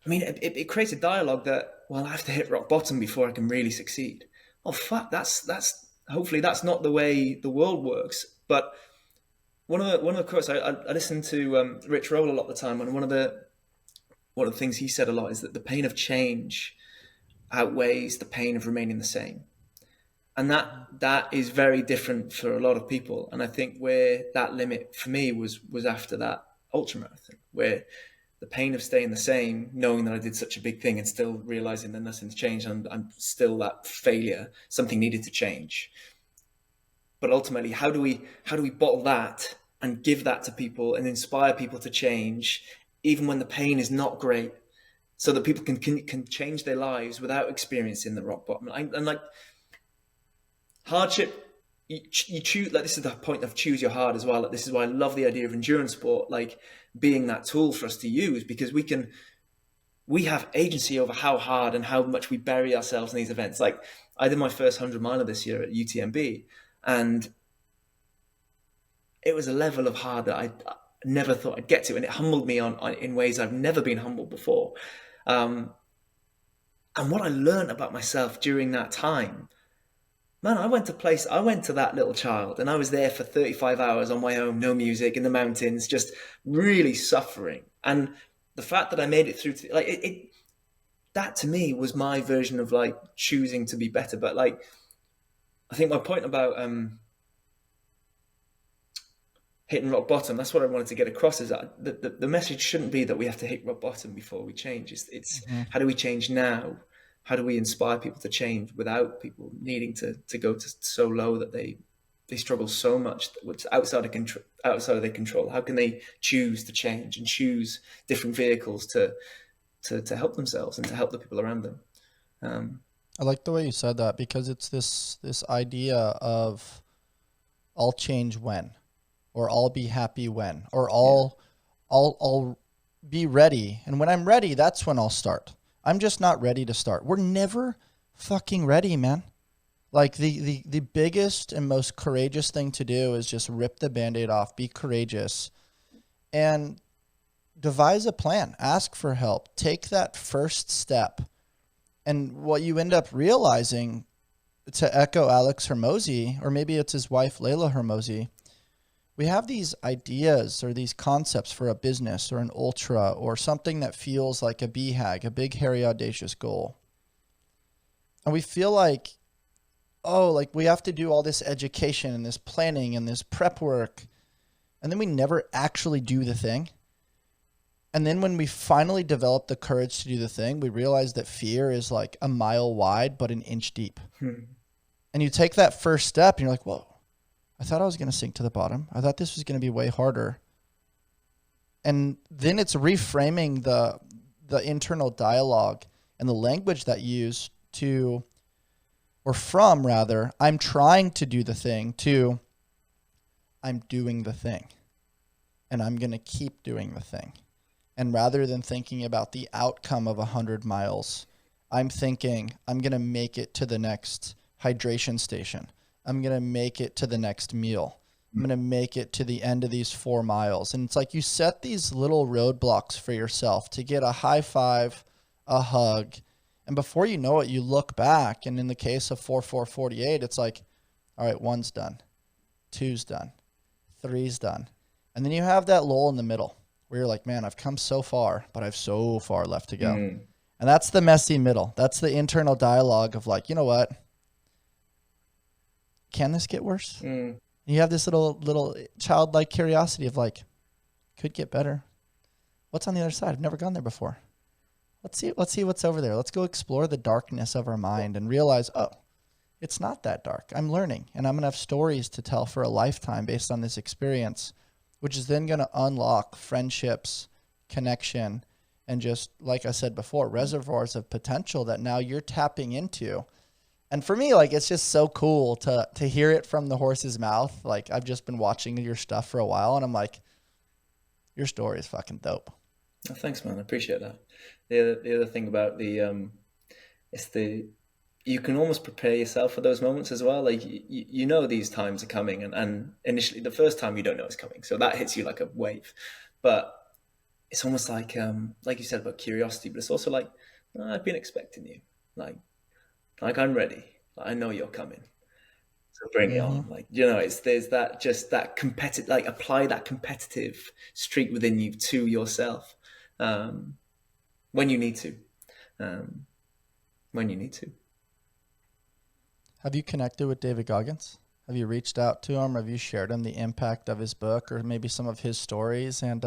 I mean, it creates a dialogue that, well, I have to hit rock bottom before I can really succeed. Oh fuck, that's hopefully that's not the way the world works. But one of the quotes I listened to Rich Roll a lot of the time, and one of the things he said a lot is that the pain of change outweighs the pain of remaining the same. And that is very different for a lot of people. And I think where that limit for me was after that ultramarathon, where the pain of staying the same, knowing that I did such a big thing and still realizing that nothing's changed, and I'm still that failure, something needed to change. But ultimately, how do we bottle that and give that to people and inspire people to change, even when the pain is not great, so that people can change their lives without experiencing the rock bottom? And like hardship, you choose, like, this is the point of choose your hard as well. Like, this is why I love the idea of endurance sport, like being that tool for us to use, because we have agency over how hard and how much we bury ourselves in these events. Like, I did my first 100 miler this year at UTMB, and it was a level of hard that I never thought I'd get to, and it humbled me in ways I've never been humbled before. And what I learned about myself during that time, man, I went to that little child, and I was there for 35 hours on my own, no music, in the mountains, just really suffering. And the fact that I made it through that to me was my version of like choosing to be better. But like, I think my point about hitting rock bottom, that's what I wanted to get across, is that the message shouldn't be that we have to hit rock bottom before we change. It's how do we change now? How do we inspire people to change without people needing to go to so low that they struggle so much, what's outside of their control? How can they choose to change and choose different vehicles to help themselves and to help the people around them? I like the way you said that, because it's this idea of I'll change when, or I'll be happy when, or I'll be ready, and when I'm ready, that's when I'll start. I'm just not ready to start. We're never fucking ready, man. Like the biggest and most courageous thing to do is just rip the Band-Aid off, be courageous, and devise a plan. Ask for help. Take that first step. And what you end up realizing, to echo Alex Hormozi, or maybe it's his wife, Layla Hormozi, we have these ideas or these concepts for a business or an ultra or something that feels like a BHAG, a big, hairy, audacious goal. And we feel like, oh, like we have to do all this education and this planning and this prep work. And then we never actually do the thing. And then when we finally develop the courage to do the thing, we realize that fear is like a mile wide, but an inch deep. And you take that first step and you're like, whoa, I thought I was going to sink to the bottom. I thought this was going to be way harder. And then it's reframing the internal dialogue and the language that you use to, or from rather, I'm trying to do the thing, to I'm doing the thing. And I'm going to keep doing the thing. And rather than thinking about the outcome of 100 miles, I'm thinking I'm going to make it to the next hydration station. I'm going to make it to the next meal. I'm going to make it to the end of these 4 miles. And it's like you set these little roadblocks for yourself to get a high five, a hug. And before you know it, you look back. And in the case of 4:48, it's like, all right, 1's done, 2's done, 3's done. And then you have that lull in the middle where you're like, man, I've come so far, but I have so far left to go. And that's the messy middle. That's the internal dialogue of like, you know what? Can this get worse? You have this little childlike curiosity of like, could get better. What's on the other side? I've never gone there before. Let's see what's over there. Let's go explore the darkness of our mind and realize, oh, it's not that dark. I'm learning, and I'm going to have stories to tell for a lifetime based on this experience, which is then going to unlock friendships, connection, and just, like I said before, reservoirs of potential that now you're tapping into. And for me, like, it's just so cool to hear it from the horse's mouth. Like, I've just been watching your stuff for a while, and I'm like, your story is fucking dope. Oh, thanks, man. I appreciate that. The other thing about you can almost prepare yourself for those moments as well. Like, you know these times are coming, and initially the first time you don't know it's coming, so that hits you like a wave. But it's almost like you said about curiosity, but it's also like, oh, I've been expecting you. Like I'm ready. Like, I know you're coming. So bring it on. Like, there's that competitive, like, apply that competitive streak within you to yourself when you need to. Have you connected with David Goggins? Have you reached out to him? Have you shared him the impact of his book or maybe some of his stories? And,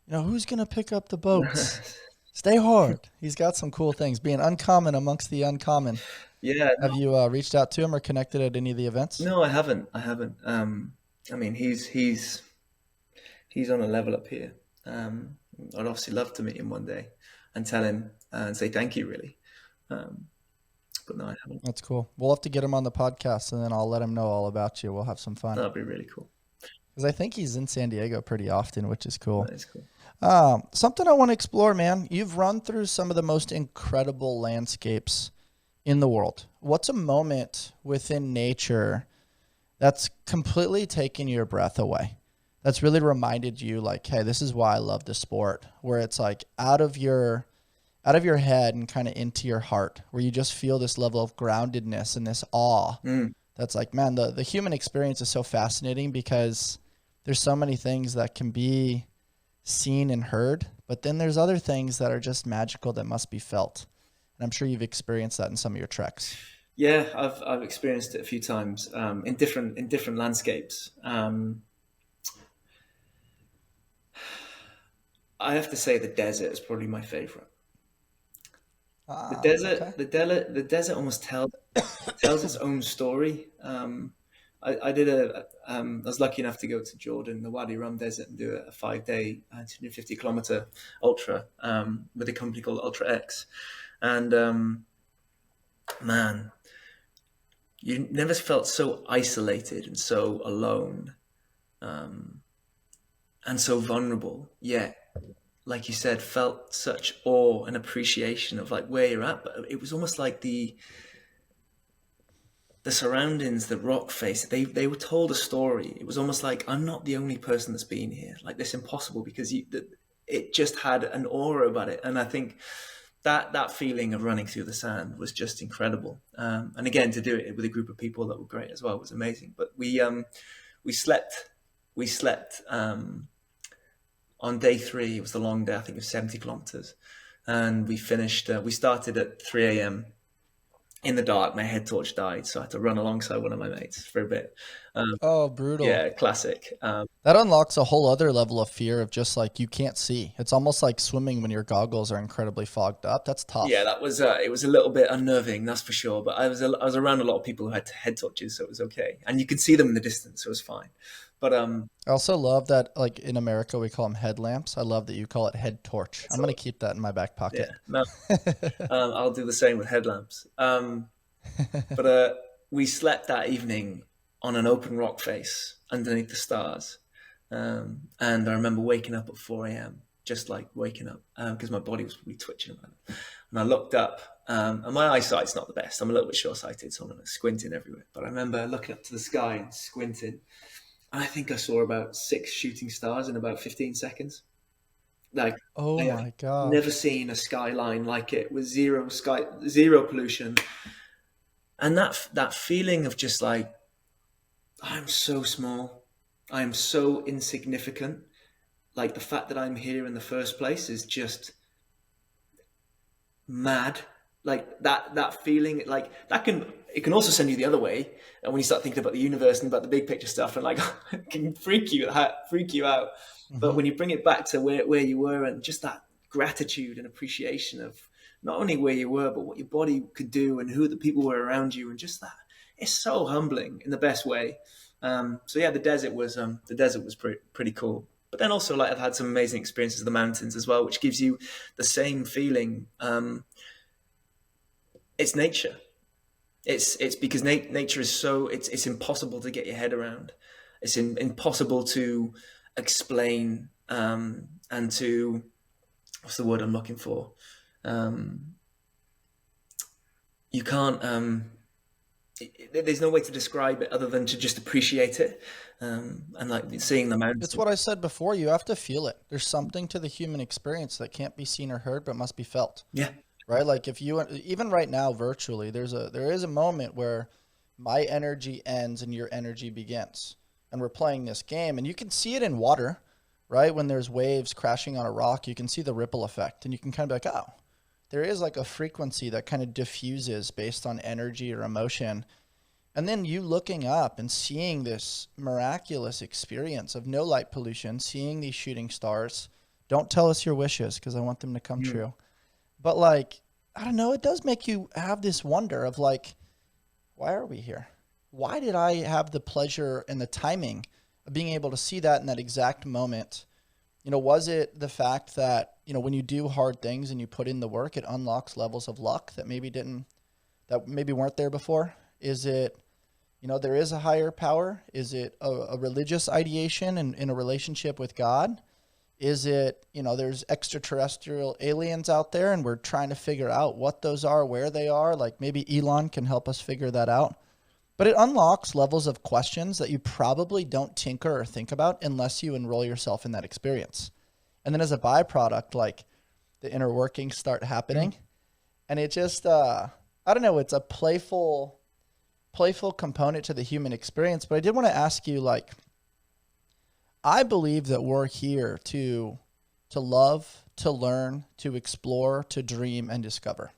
who's going to pick up the boats? Stay hard. He's got some cool things, being uncommon amongst the uncommon. Yeah. Have you reached out to him or connected at any of the events? No, I haven't. I mean, he's on a level up here. I'd obviously love to meet him one day and tell him and say thank you, really. But no, I haven't. That's cool. We'll have to get him on the podcast, and then I'll let him know all about you. We'll have some fun. That'd be really cool. Because I think he's in San Diego pretty often, which is cool. That is cool. Something I want to explore, man. You've run through some of the most incredible landscapes in the world. What's a moment within nature that's completely taken your breath away? That's really reminded you, like, hey, this is why I love the sport, where it's like out of your head and kind of into your heart, where you just feel this level of groundedness and this awe. That's like, man, the human experience is so fascinating because there's so many things that can be seen and heard, but then there's other things that are just magical that must be felt. And I'm sure you've experienced that in some of your treks. Yeah, I've experienced it a few times in different landscapes. I have to say the desert is probably my favorite. The desert almost tells its own story. I was lucky enough to go to Jordan, the Wadi Rum Desert, and do a 5-day, 250-kilometer ultra with a company called UltraX. And man, you never felt so isolated and so alone, and so vulnerable. Yet, like you said, felt such awe and appreciation of like where you're at. But it was almost like the surroundings, the rock face, they were told a story. It was almost like, I'm not the only person that's been here. Like, this impossible, because it just had an aura about it. And I think that feeling of running through the sand was just incredible. And again, to do it with a group of people that were great as well was amazing. But we slept on day 3. It was the long day. I think it was 70 kilometers. And we started at 3 a.m. in the dark. My head torch died, so I had to run alongside one of my mates for a bit. Brutal. Yeah, classic. That unlocks a whole other level of fear of just like, you can't see. It's almost like swimming when your goggles are incredibly fogged up. That's tough. Yeah, that was it was a little bit unnerving, that's for sure. But I was around a lot of people who had head torches, so it was okay, and you could see them in the distance, so it was fine. But I also love that, like, in America we call them headlamps. I love that you call it head torch. I'm going to keep that in my back pocket. Yeah, no, I'll do the same with headlamps. But we slept that evening on an open rock face underneath the stars. And I remember waking up at 4 a.m., just like waking up, because my body was probably twitching. And I looked up And my eyesight's not the best. I'm a little bit short-sighted, so I'm squinting everywhere. But I remember looking up to the sky and squinting. And I think I saw about 6 shooting stars in about 15 seconds. Like, Oh I have my never gosh. seen a skyline like it, with zero pollution. And that feeling of just like, I'm so small, I'm so insignificant. Like, the fact that I'm here in the first place is just mad. Like, that feeling, like, it can also send you the other way. And when you start thinking about the universe and about the big picture stuff, and like, it can freak you out. But Hmm. when you bring it back to where you were, and just that gratitude and appreciation of not only where you were, but what your body could do and who the people were around you, and just that, it's so humbling in the best way. So yeah, the desert was pretty cool. But then also, like, I've had some amazing experiences in the mountains as well, which gives you the same feeling. It's nature. It's because nature is so, it's impossible to get your head around. It's impossible to explain, and to, what's the word I'm looking for? Um, you can't. There's no way to describe it other than to just appreciate it, and like seeing the It's mountain. what I said before. You have to feel it. There's something to the human experience that can't be seen or heard, but must be felt. Yeah. Right? Like if you even right now virtually, there is a moment where my energy ends and your energy begins. And we're playing this game and you can see it in water, right? When there's waves crashing on a rock, you can see the ripple effect and you can kind of be like, "Oh, there is like a frequency that kind of diffuses based on energy or emotion." And then you looking up and seeing this miraculous experience of no light pollution, seeing these shooting stars. Don't tell us your wishes because I want them to come Mm. true. But like, I don't know, it does make you have this wonder of like, why are we here? Why did I have the pleasure and the timing of being able to see that in that exact moment? Was it the fact that, when you do hard things and you put in the work, it unlocks levels of luck that maybe weren't there before? Is it, there is a higher power? Is it a religious ideation in a relationship with God? Is it, there's extraterrestrial aliens out there and we're trying to figure out what those are, where they are? Like maybe Elon can help us figure that out. But it unlocks levels of questions that you probably don't tinker or think about unless you enroll yourself in that experience. And then as a byproduct, like the inner workings start happening. And it just, I don't know, it's a playful component to the human experience. But I did want to ask you, like, I believe that we're here to love, to learn, to explore, to dream, and discover.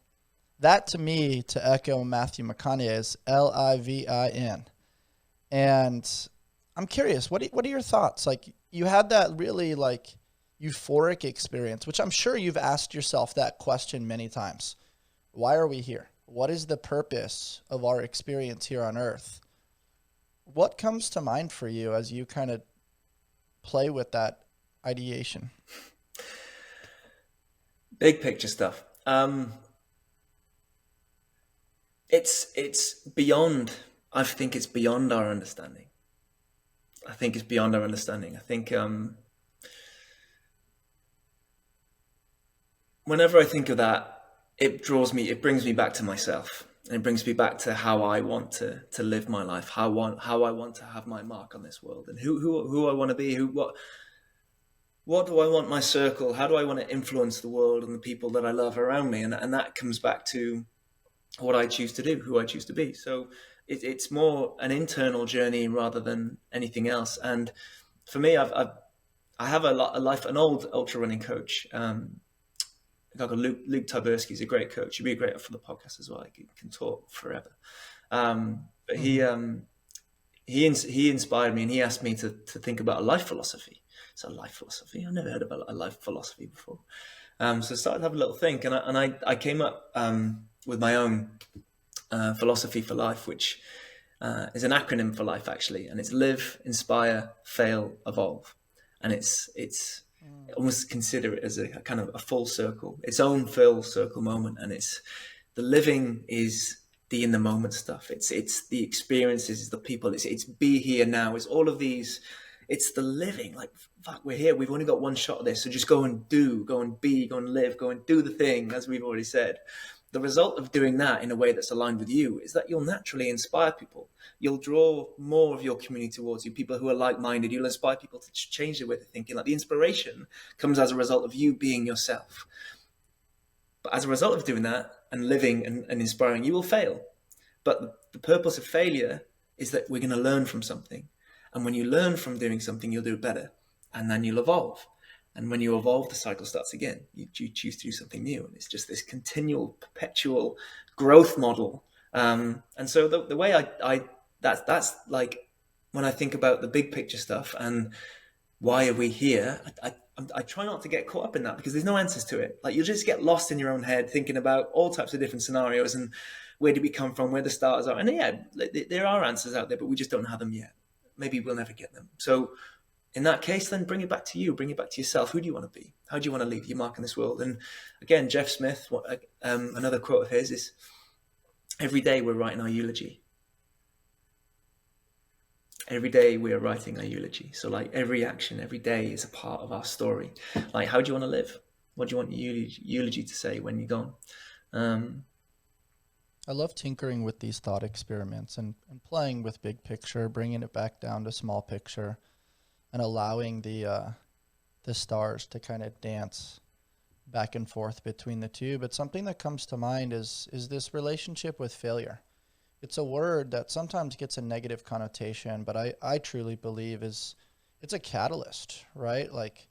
That to me, to echo Matthew McConaughey, is LIVIN. And I'm curious, what are your thoughts? Like you had that really like euphoric experience, which I'm sure you've asked yourself that question many times. Why are we here? What is the purpose of our experience here on earth? What comes to mind for you as you kind of play with that ideation? Big picture stuff. It's beyond. I think it's beyond our understanding. I think it's beyond our understanding. I think, whenever I think of that, it brings me back to myself, and it brings me back to how I want to live my life, how I want to have my mark on this world, and who I want to be, what do I want my circle, how do I want to influence the world and the people that I love around me, and that comes back to what I choose to do, who I choose to be. So it's more an internal journey rather than anything else. And for me, I have a life, an old ultra running coach. A guy called Luke Tyberski. He's a great coach. He'd be great for the podcast as well. He can talk forever. But Mm-hmm. he inspired me, and he asked me to think about a life philosophy. So, a life philosophy, I've never heard about a life philosophy before. So I started to have a little think, and I came up, with my own philosophy for life, which is an acronym for life actually, and it's live, inspire, fail, evolve, and it's almost consider it as a kind of a full circle, its own full circle moment, and it's the living is the in the moment stuff. It's the experiences, it's the people, it's be here now, it's all of these. It's the living, like, fuck, we're here. We've only got one shot of this, so just go and do, go and be, go and live, go and do the thing, as we've already said. the result of doing that in a way that's aligned with you is that you'll naturally inspire people. You'll draw more of your community towards you, people who are like-minded. You'll inspire people to change their way of thinking. Like the inspiration comes as a result of you being yourself. But as a result of doing that and living and inspiring, you will fail. But the purpose of failure is that we're going to learn from something. And when you learn from doing something, you'll do it better. And then you'll evolve. And when you evolve, the cycle starts again. You choose to do something new. And it's just this continual, perpetual growth model. And so the way that's like, when I think about the big picture stuff and why are we here, I try not to get caught up in that, because there's no answers to it. Like, you'll just get lost in your own head thinking about all types of different scenarios and where did we come from, where the stars are. And yeah, there are answers out there, but we just don't have them yet. Maybe we'll never get them. So in that case, then bring it back to you, bring it back to yourself. Who do you want to be? How do you want to leave your mark in this world? And again, Jeff Smith, another quote of his is, every day we're writing our eulogy. Every day we are writing our eulogy. So like every action, every day is a part of our story. Like, how do you want to live? What do you want your eulogy to say when you're gone? I love tinkering with these thought experiments and playing with big picture, bringing it back down to small picture, and allowing the stars to kind of dance back and forth between the two. But something that comes to mind is this relationship with failure. It's a word that sometimes gets a negative connotation, but I truly believe it's a catalyst, right? Like,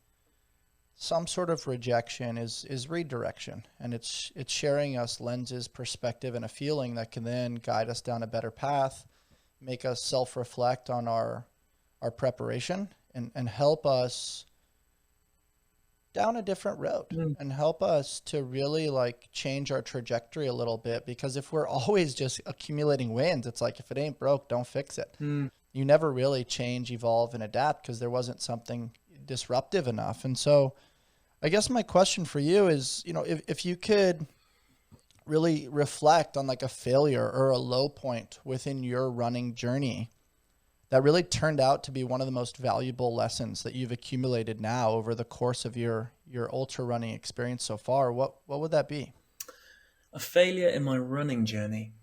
some sort of rejection is redirection, and it's sharing us lenses, perspective, and a feeling that can then guide us down a better path, make us self-reflect on our preparation, and help us down a different road, and help us to really like change our trajectory a little bit. Because if we're always just accumulating wins, it's like, if it ain't broke, don't fix it. You never really change, evolve, and adapt because there wasn't something disruptive enough. And so I guess my question for you is, if you could really reflect on like a failure or a low point within your running journey that really turned out to be one of the most valuable lessons that you've accumulated now over the course of your ultra running experience so far, what would that be? A failure in my running journey.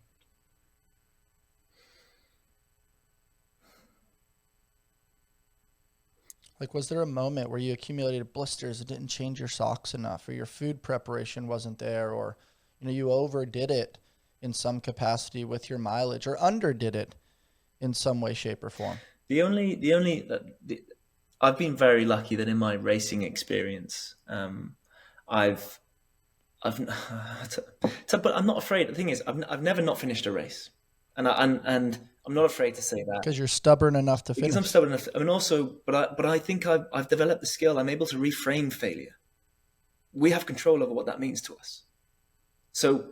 Like, was there a moment where you accumulated blisters that didn't change your socks enough, or your food preparation wasn't there, or you overdid it in some capacity with your mileage, or underdid it in some way, shape, or form? I've been very lucky that in my racing experience, but I'm not afraid. The thing is, I've never not finished a race, and I'm not afraid to say that. Because you're stubborn enough to finish. Because I'm stubborn enough. But I think I've developed the skill. I'm able to reframe failure. We have control over what that means to us. So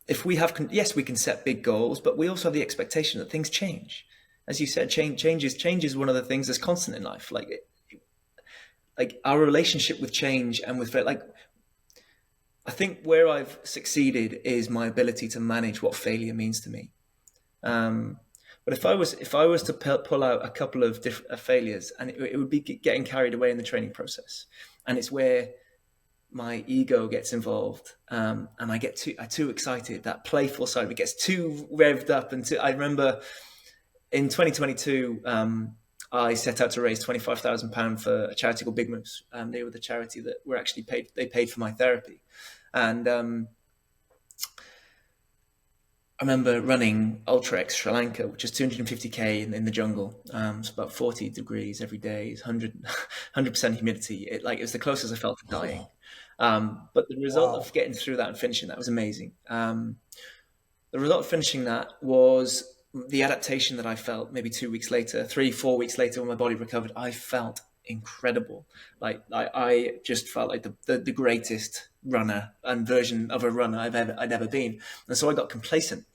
if we have, yes, we can set big goals, but we also have the expectation that things change. As you said, change is one of the things that's constant in life. Like our relationship with change and with failure. Like, I think where I've succeeded is my ability to manage what failure means to me. But if I was to pull out a couple of different failures, and it would be getting carried away in the training process, and it's where my ego gets involved, and I get too excited. That playful side of it gets too revved up, I remember in 2022, I set out to raise £25,000 for a charity called Big Moose. They were the charity that were actually paid. They paid for my therapy, and I remember running Ultra X Sri Lanka, which is 250k in the jungle. It's about 40 degrees every day. It's 100% humidity. It was the closest I felt to dying. But the result of getting through that and finishing that was amazing. The result of finishing that was the adaptation that I felt maybe 2 weeks later, 3-4 weeks later, when my body recovered. I felt incredible. I just felt like the greatest runner and version of a runner I'd ever been. And so I got complacent.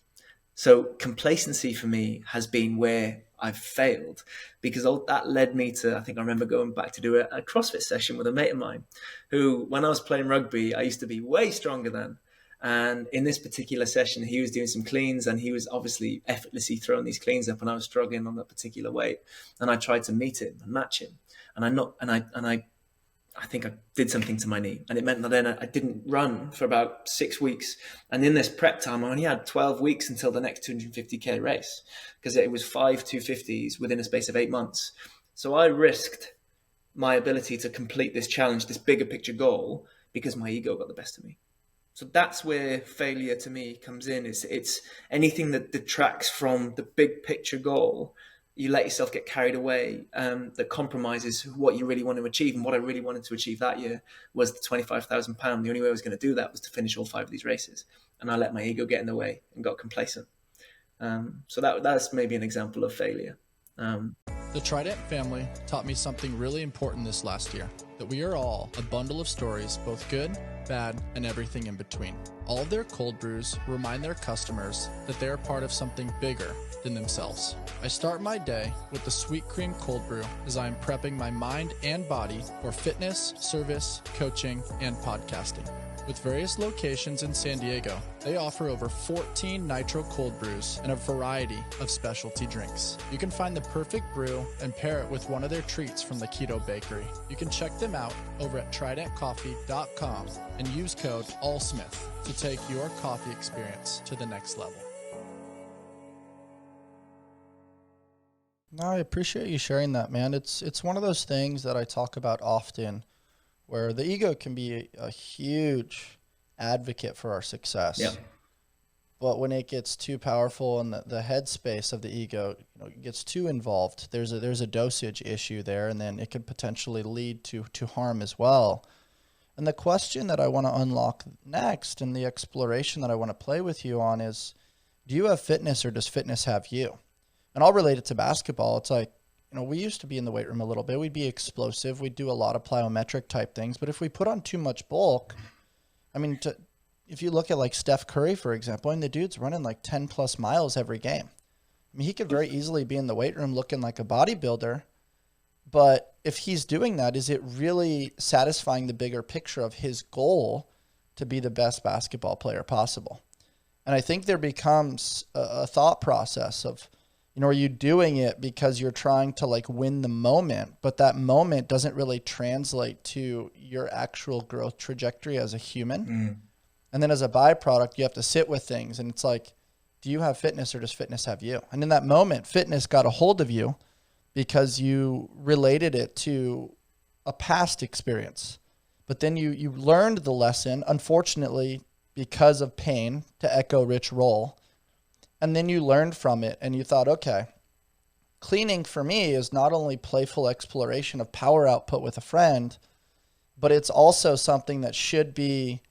So complacency for me has been where I've failed, because that led me to, I think I remember going back to do a CrossFit session with a mate of mine who, when I was playing rugby, I used to be way stronger than. And in this particular session, he was doing some cleans, and he was obviously effortlessly throwing these cleans up, and I was struggling on that particular weight. And I tried to meet him and match him. And I think I did something to my knee, and it meant that then I didn't run for about 6 weeks. And in this prep time, I only had 12 weeks until the next 250k race, because it was 5 250s within a space of 8 months. So I risked my ability to complete this challenge, this bigger picture goal, because my ego got the best of me. So that's where failure to me comes in. It's anything that detracts from the big picture goal. You let yourself get carried away, that compromises what you really want to achieve. And what I really wanted to achieve that year was the £25,000. The only way I was going to do that was to finish all 5 of these races. And I let my ego get in the way and got complacent. So that's maybe an example of failure. The Trident family taught me something really important this last year, that we are all a bundle of stories, both good, bad, and everything in between. All of their cold brews remind their customers that they are part of something bigger than themselves. I start my day with the Sweet Cream Cold Brew as I am prepping my mind and body for fitness, service, coaching, and podcasting. With various locations in San Diego, they offer over 14 nitro cold brews and a variety of specialty drinks. You can find the perfect brew and pair it with one of their treats from the Keto Bakery. You can check them out over at tridentcoffee.com and use code ALLSMITH to take your coffee experience to the next level. No, I appreciate you sharing that, man. It's one of those things that I talk about often, where the ego can be a huge advocate for our success. Yeah. But when it gets too powerful and the headspace of the ego, gets too involved, there's a dosage issue there, and then it could potentially lead to harm as well. And the question that I want to unlock next, and the exploration that I want to play with you on, is, do you have fitness or does fitness have you? And I'll relate it to basketball. It's like, we used to be in the weight room a little bit. We'd be explosive. We'd do a lot of plyometric type things. But if we put on too much bulk, if you look at like Steph Curry, for example, and the dude's running like 10 plus miles every game. He could very easily be in the weight room looking like a bodybuilder. But if he's doing that, is it really satisfying the bigger picture of his goal to be the best basketball player possible? And I think there becomes a thought process of, are you doing it because you're trying to like win the moment, but that moment doesn't really translate to your actual growth trajectory as a human? Mm. And then as a byproduct, you have to sit with things. And it's like, do you have fitness or does fitness have you? And in that moment, fitness got a hold of you because you related it to a past experience. But then you learned the lesson, unfortunately, because of pain, to echo Rich Roll. And then you learned from it and you thought, okay, cleaning for me is not only playful exploration of power output with a friend, but it's also something that should be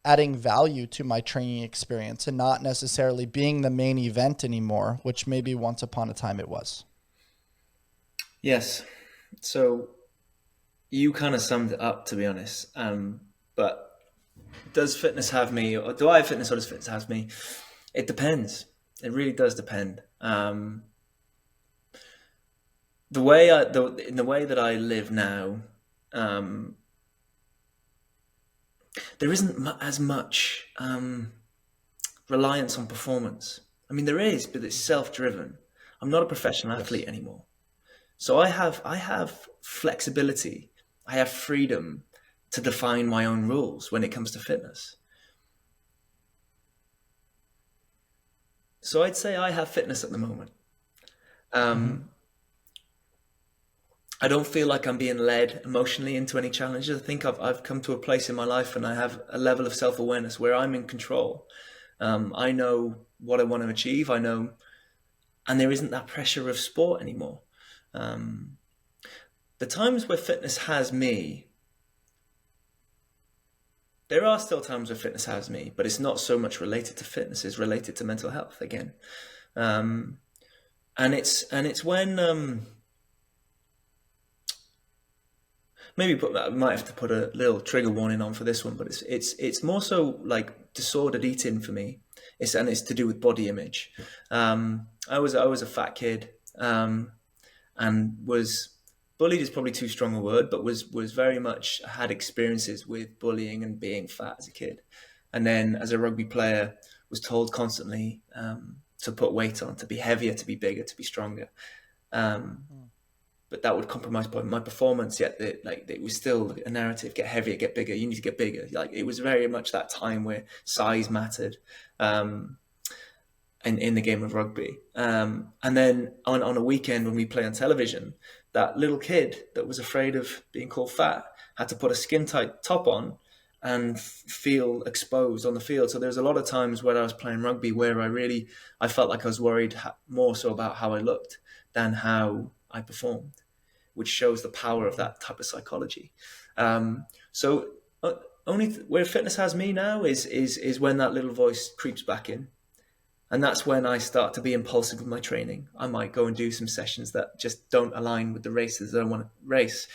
adding value to my training experience and not necessarily being the main event anymore, which maybe once upon a time it was. Yes. So you kind of summed it up, to be honest. But does fitness have me, or do I have fitness or does fitness have me? It depends. It really does depend. In the way that I live now, there isn't as much reliance on performance. There is, but it's self-driven. I'm not a professional athlete anymore, so I have flexibility. I have freedom to define my own rules when it comes to fitness. So I'd say I have fitness at the moment. I don't feel like I'm being led emotionally into any challenges. I think I've come to a place in my life and I have a level of self-awareness where I'm in control. I know what I want to achieve. I know, and there isn't that pressure of sport anymore. The times where fitness has me, there are still times where fitness has me, but it's not so much related to fitness, it's related to mental health again. And it's when I might have to put a little trigger warning on for this one, but it's more so like disordered eating for me. It's to do with body image. I was a fat kid, and was bullied is probably too strong a word, but was very much had experiences with bullying and being fat as a kid. And then as a rugby player was told constantly to put weight on, to be heavier, to be bigger, to be stronger. but that would compromise my performance. Yet it was still a narrative: get heavier, get bigger. You need to get bigger. Like, it was very much that time where size mattered. In the game of rugby. And then on a weekend when we play on television, that little kid that was afraid of being called fat had to put a skin tight top on and feel exposed on the field. So there's a lot of times where I was playing rugby where I felt like I was worried more so about how I looked than how I performed, which shows the power of that type of psychology. So only where fitness has me now is when that little voice creeps back in. And that's when I start to be impulsive with my training. I might go and do some sessions that just don't align with the races that I want to race.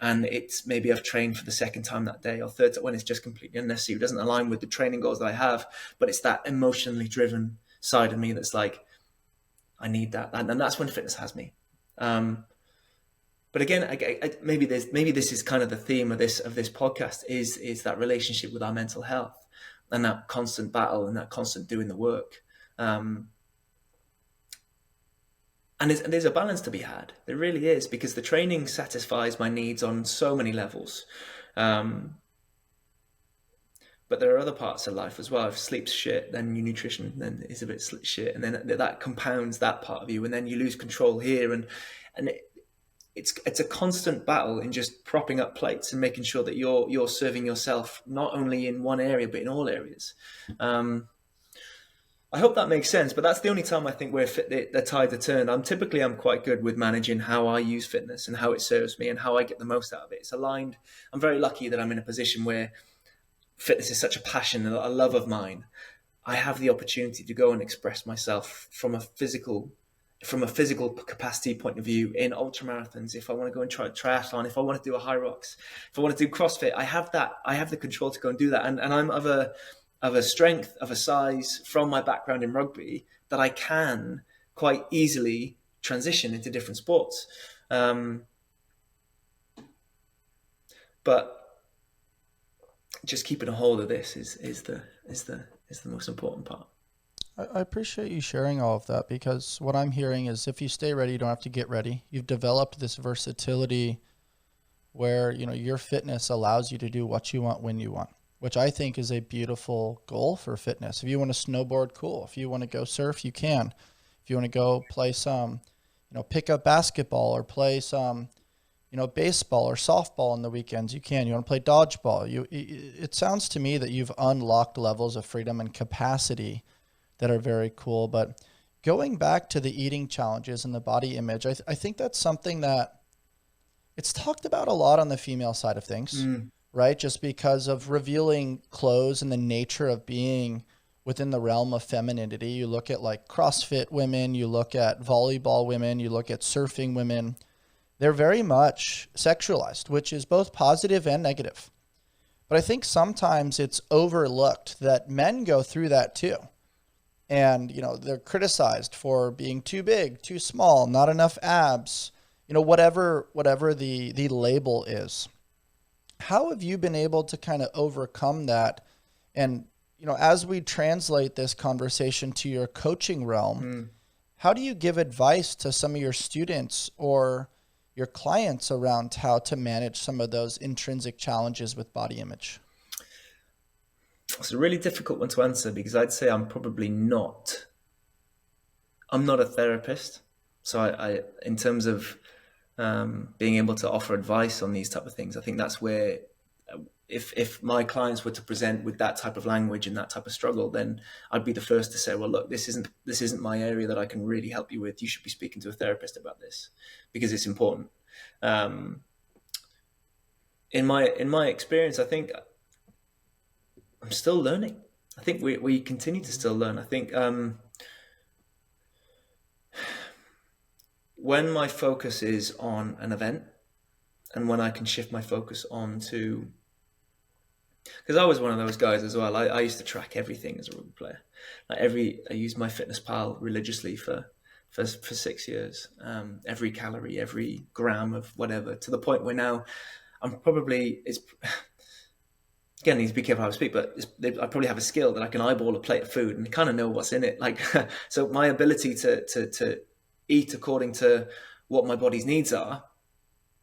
And it's maybe I've trained for the second time that day or third, when it's just completely unnecessary. It doesn't align with the training goals that I have, but it's that emotionally driven side of me that's like, I need that. And that's when fitness has me. But again, maybe this is kind of the theme of this podcast is that relationship with our mental health and that constant battle and that constant doing the work. And there's a balance to be had. There really is, because the training satisfies my needs on so many levels. But there are other parts of life as well. If sleep's shit, then your nutrition then is a bit shit, and then that compounds that part of you, and then you lose control here, and it's a constant battle in just propping up plates and making sure that you're serving yourself not only in one area but in all areas. I hope that makes sense, but that's the only time I think where the tides are turned. I'm quite good with managing how I use fitness and how it serves me and how I get the most out of it. It's aligned. I'm very lucky that I'm in a position where fitness is such a passion and a love of mine. I have the opportunity to go and express myself from a physical capacity point of view in ultramarathons. If I want to go and try a triathlon, if I want to do a high rocks, if I want to do CrossFit, I have the control to go and do that. And I'm of a strength, of a size from my background in rugby that I can quite easily transition into different sports. But just keeping a hold of this is the most important part. I appreciate you sharing all of that, because what I'm hearing is if you stay ready, you don't have to get ready. You've developed this versatility where, your fitness allows you to do what you want when you want, which I think is a beautiful goal for fitness. If you want to snowboard, cool. If you want to go surf, you can. If you want to go play some, pick up basketball or play some, baseball or softball on the weekends, you can. You want to play dodgeball. It sounds to me that you've unlocked levels of freedom and capacity that are very cool. But going back to the eating challenges and the body image, I think that's something that it's talked about a lot on the female side of things. Right? Just because of revealing clothes and the nature of being within the realm of femininity. You look at like CrossFit women, you look at volleyball women, you look at surfing women. They're very much sexualized, which is both positive and negative. But I think sometimes it's overlooked that men go through that too. And, they're criticized for being too big, too small, not enough abs, whatever the label is. How have you been able to kind of overcome that? And, as we translate this conversation to your coaching realm, how do you give advice to some of your students or your clients around how to manage some of those intrinsic challenges with body image? It's a really difficult one to answer, because I'd say I'm not a therapist. So I in terms of being able to offer advice on these type of things, I think that's where if my clients were to present with that type of language and that type of struggle, then I'd be the first to say, well, look, this isn't my area that I can really help you with. You should be speaking to a therapist about this, because it's important. In my experience, I think I'm still learning. I think we continue to still learn. I think when my focus is on an event, and when I can shift my focus on to, because I was one of those guys as well. I used to track everything as a rugby player. I used my Fitness Pal religiously for 6 years. Every calorie, every gram of whatever, to the point where now I'm probably, again, I need to be careful how I speak, but I probably have a skill that I can eyeball a plate of food and kind of know what's in it. So my ability to eat according to what my body's needs are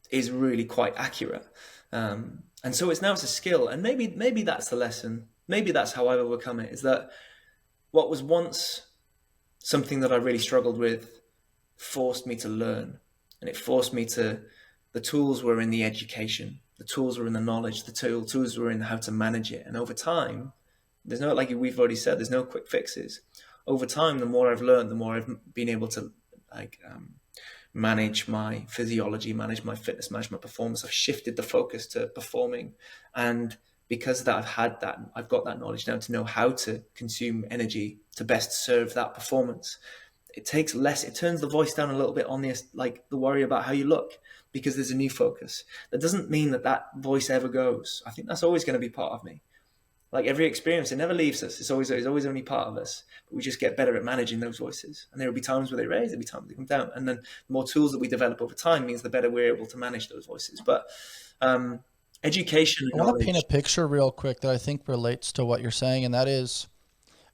is really quite accurate. And so it's a skill, and maybe that's the lesson. Maybe that's how I've overcome it. Is that what was once something that I really struggled with forced me to learn, and it forced me to. The tools were in the education, the tools were in the knowledge, the tools were in how to manage it, and over time, there's no, like we've already said, there's no quick fixes. Over time, the more I've learned, the more I've been able to manage my physiology, manage my fitness, manage my performance. I've shifted the focus to performing, and because of that, I've got that knowledge now to know how to consume energy to best serve that performance. It takes less. It turns the voice down a little bit on the worry about how you look, because there's a new focus. That doesn't mean that voice ever goes. I think that's always going to be part of me. Like every experience, it never leaves us. It's always only part of us. But we just get better at managing those voices. And there will be times where they raise, there'll be times they come down. And then the more tools that we develop over time means the better we're able to manage those voices. But education and I want to paint knowledge. a picture real quick that I think relates to what you're saying, and that is,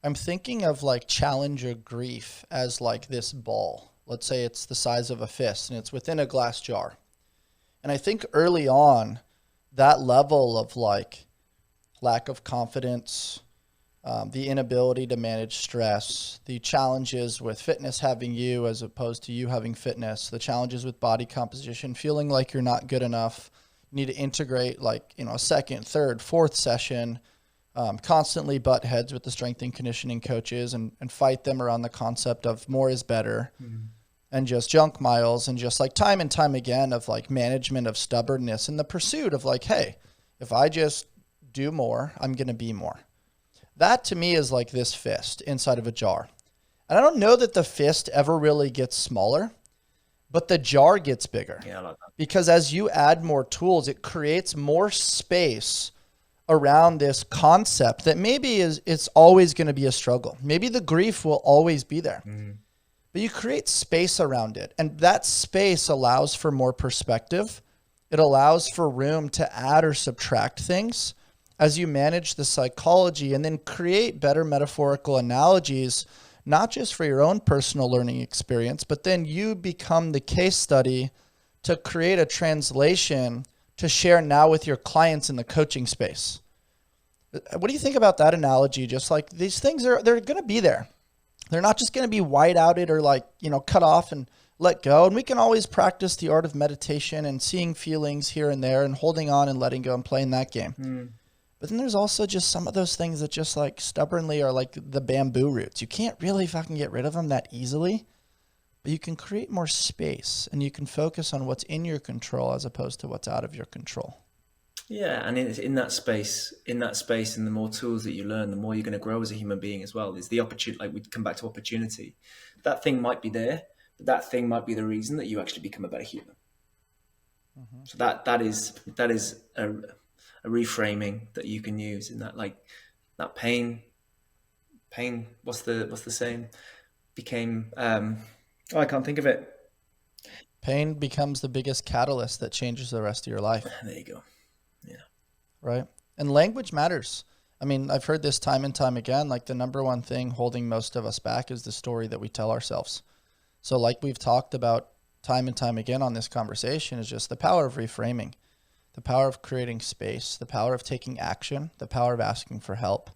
I'm thinking of like challenger grief as like this ball. Let's say it's the size of a fist and it's within a glass jar. And I think early on, that level of like lack of confidence, the inability to manage stress, the challenges with fitness having you as opposed to you having fitness, the challenges with body composition, feeling like you're not good enough, you need to integrate like, a second, third, fourth session, constantly butt heads with the strength and conditioning coaches and fight them around the concept of more is better. And just junk miles and just like time and time again of like management of stubbornness and the pursuit of like, hey, if I just do more, I'm going to be more. That to me is like this fist inside of a jar. And I don't know that the fist ever really gets smaller, but the jar gets bigger. Yeah, I like that. Because as you add more tools, it creates more space around this concept that maybe it's always going to be a struggle. Maybe the grief will always be there. But you create space around it. And that space allows for more perspective. It allows for room to add or subtract things as you manage the psychology and then create better metaphorical analogies, not just for your own personal learning experience, but then you become the case study to create a translation to share now with your clients in the coaching space. What do you think about that analogy? Just like these things they're going to be there. They're not just going to be white outed or like, cut off and let go. And we can always practice the art of meditation and seeing feelings here and there and holding on and letting go and playing that game. But then there's also just some of those things that just like stubbornly are like the bamboo roots. You can't really fucking get rid of them that easily, but you can create more space and you can focus on what's in your control as opposed to what's out of your control. Yeah, and it's in that space, and the more tools that you learn, the more you're going to grow as a human being as well. There's the opportunity, like we come back to opportunity. That thing might be there, but that thing might be the reason that you actually become a better human. So that is a reframing that you can use in that, like that pain. What's the saying? Became I can't think of it. Pain becomes the biggest catalyst that changes the rest of your life. There you go. Yeah. Right. And language matters. I mean, I've heard this time and time again, like the number one thing holding most of us back is the story that we tell ourselves. So like we've talked about time and time again on this conversation is just the power of reframing, the power of creating space, the power of taking action, the power of asking for help.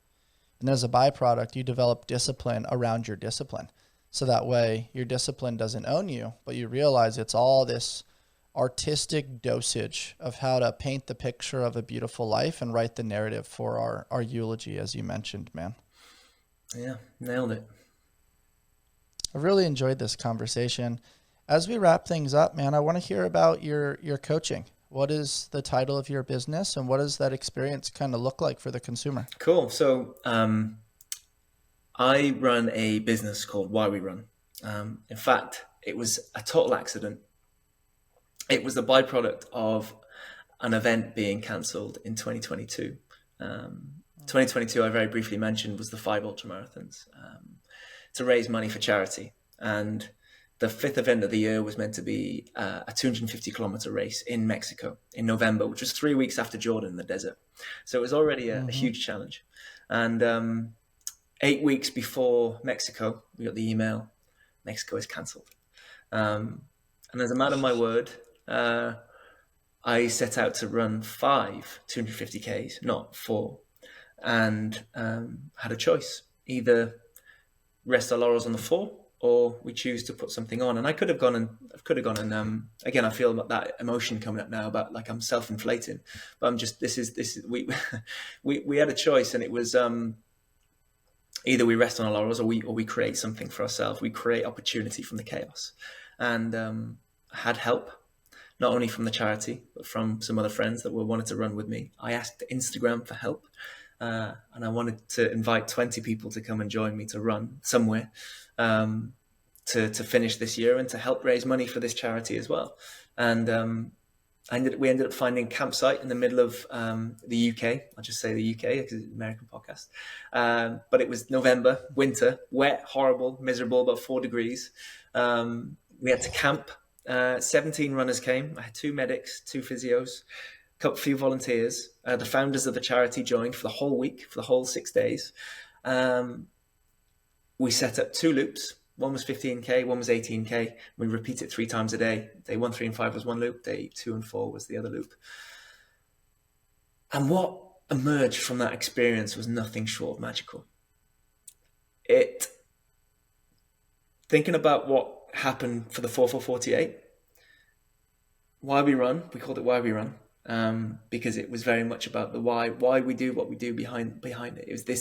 And then as a byproduct, you develop discipline around your discipline. So that way your discipline doesn't own you, but you realize it's all this artistic dosage of how to paint the picture of a beautiful life and write the narrative for our eulogy, as you mentioned, man. Yeah, nailed it. I really enjoyed this conversation. As we wrap things up, man, I want to hear about your coaching. What is the title of your business and what does that experience kind of look like for the consumer? Cool. So I run a business called Why We Run. In fact, it was a total accident. It was the byproduct of an event being cancelled in 2022. 2022, I very briefly mentioned, was the 5 ultramarathons to raise money for charity. And the 5th event of the year was meant to be a 250-kilometer race in Mexico in November, which was 3 weeks after Jordan in the desert. So it was already a huge challenge. And 8 weeks before Mexico, we got the email, Mexico is cancelled. And as a man of my word, I set out to run 250Ks, not 4, and had a choice: either rest our laurels on the 4, or we choose to put something on. And I could have gone and again, I feel that emotion coming up now about like I'm self-inflating, but I'm just this is we we had a choice, and it was either we rest on our laurels, or we create something for ourselves. We create opportunity from the chaos, and had help, not only from the charity, but from some other friends that wanted to run with me. I asked Instagram for help, and I wanted to invite 20 people to come and join me to run somewhere, to finish this year and to help raise money for this charity as well. And we ended up finding a campsite in the middle of the UK. I'll just say the UK because it's an American podcast. But it was November, winter, wet, horrible, miserable, about 4 degrees. We had to camp. 17 runners came. I had 2 medics, 2 physios, a few volunteers. The founders of the charity joined for the whole week, for the whole 6 days. We set up 2 loops. One was 15K, one was 18K. We repeat it 3 times a day. Day 1, 3, and 5 was one loop. Day 2 and 4 was the other loop. And what emerged from that experience was nothing short of magical. Thinking about what happened for the 4-4-48, why we run, we called it Why We Run, because it was very much about the why we do what we do behind it. It was the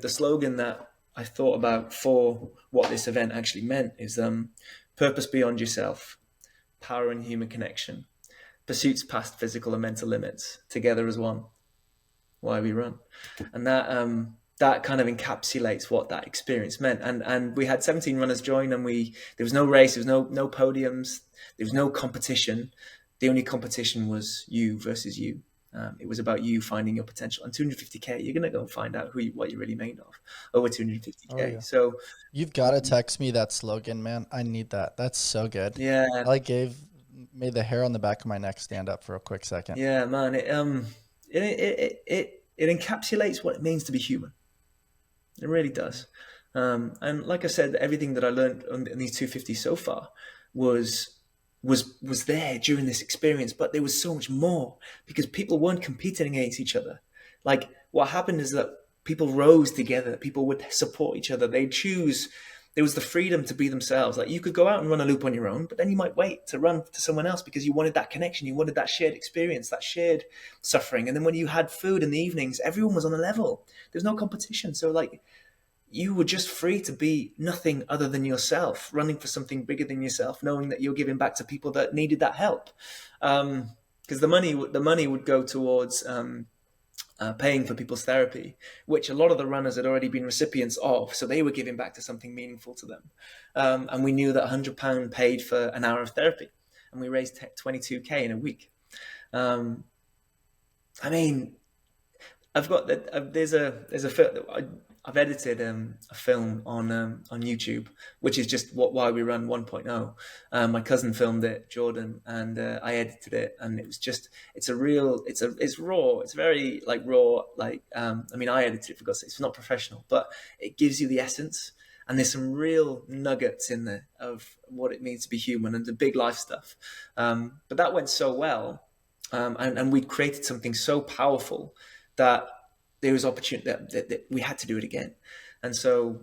slogan that I thought about for what this event actually meant is purpose beyond yourself, power and human connection, pursuits past physical and mental limits, together as one. Why we run. And that kind of encapsulates what that experience meant. And we had 17 runners join, and there was no race, there was no podiums, there was no competition. The only competition was you versus you. It was about you finding your potential. And 250K, you're going to go and find out what you're really made of over 250K. Oh, yeah. So you've got to text me that slogan, man. I need that. That's so good. Yeah. Made the hair on the back of my neck stand up for a quick second. Yeah, man. It encapsulates what it means to be human. It really does. And like I said, everything that I learned on these 250 so far was there during this experience, but there was so much more because people weren't competing against each other. Like what happened is that people rose together. People would support each other. They'd choose. There was the freedom to be themselves. Like you could go out and run a loop on your own, but then you might wait to run to someone else because you wanted that connection. You wanted that shared experience, that shared suffering. And then when you had food in the evenings, everyone was on a level. There's no competition. So like you were just free to be nothing other than yourself, running for something bigger than yourself, knowing that you're giving back to people that needed that help. Because the money would go towards paying for people's therapy, which a lot of the runners had already been recipients of. So they were giving back to something meaningful to them. And we knew that £100 paid for an hour of therapy, and we raised 22K in a week. I mean, I've got that. I've edited a film on YouTube, which is just Why We Run 1.0. My cousin filmed it, Jordan, and I edited it, and it was just it's raw. It's very like raw. Like I mean, I edited it for God's sake. It's not professional, but it gives you the essence. And there's some real nuggets in there of what it means to be human and the big life stuff. But that went so well, and we created something so powerful that there was opportunity that we had to do it again. And so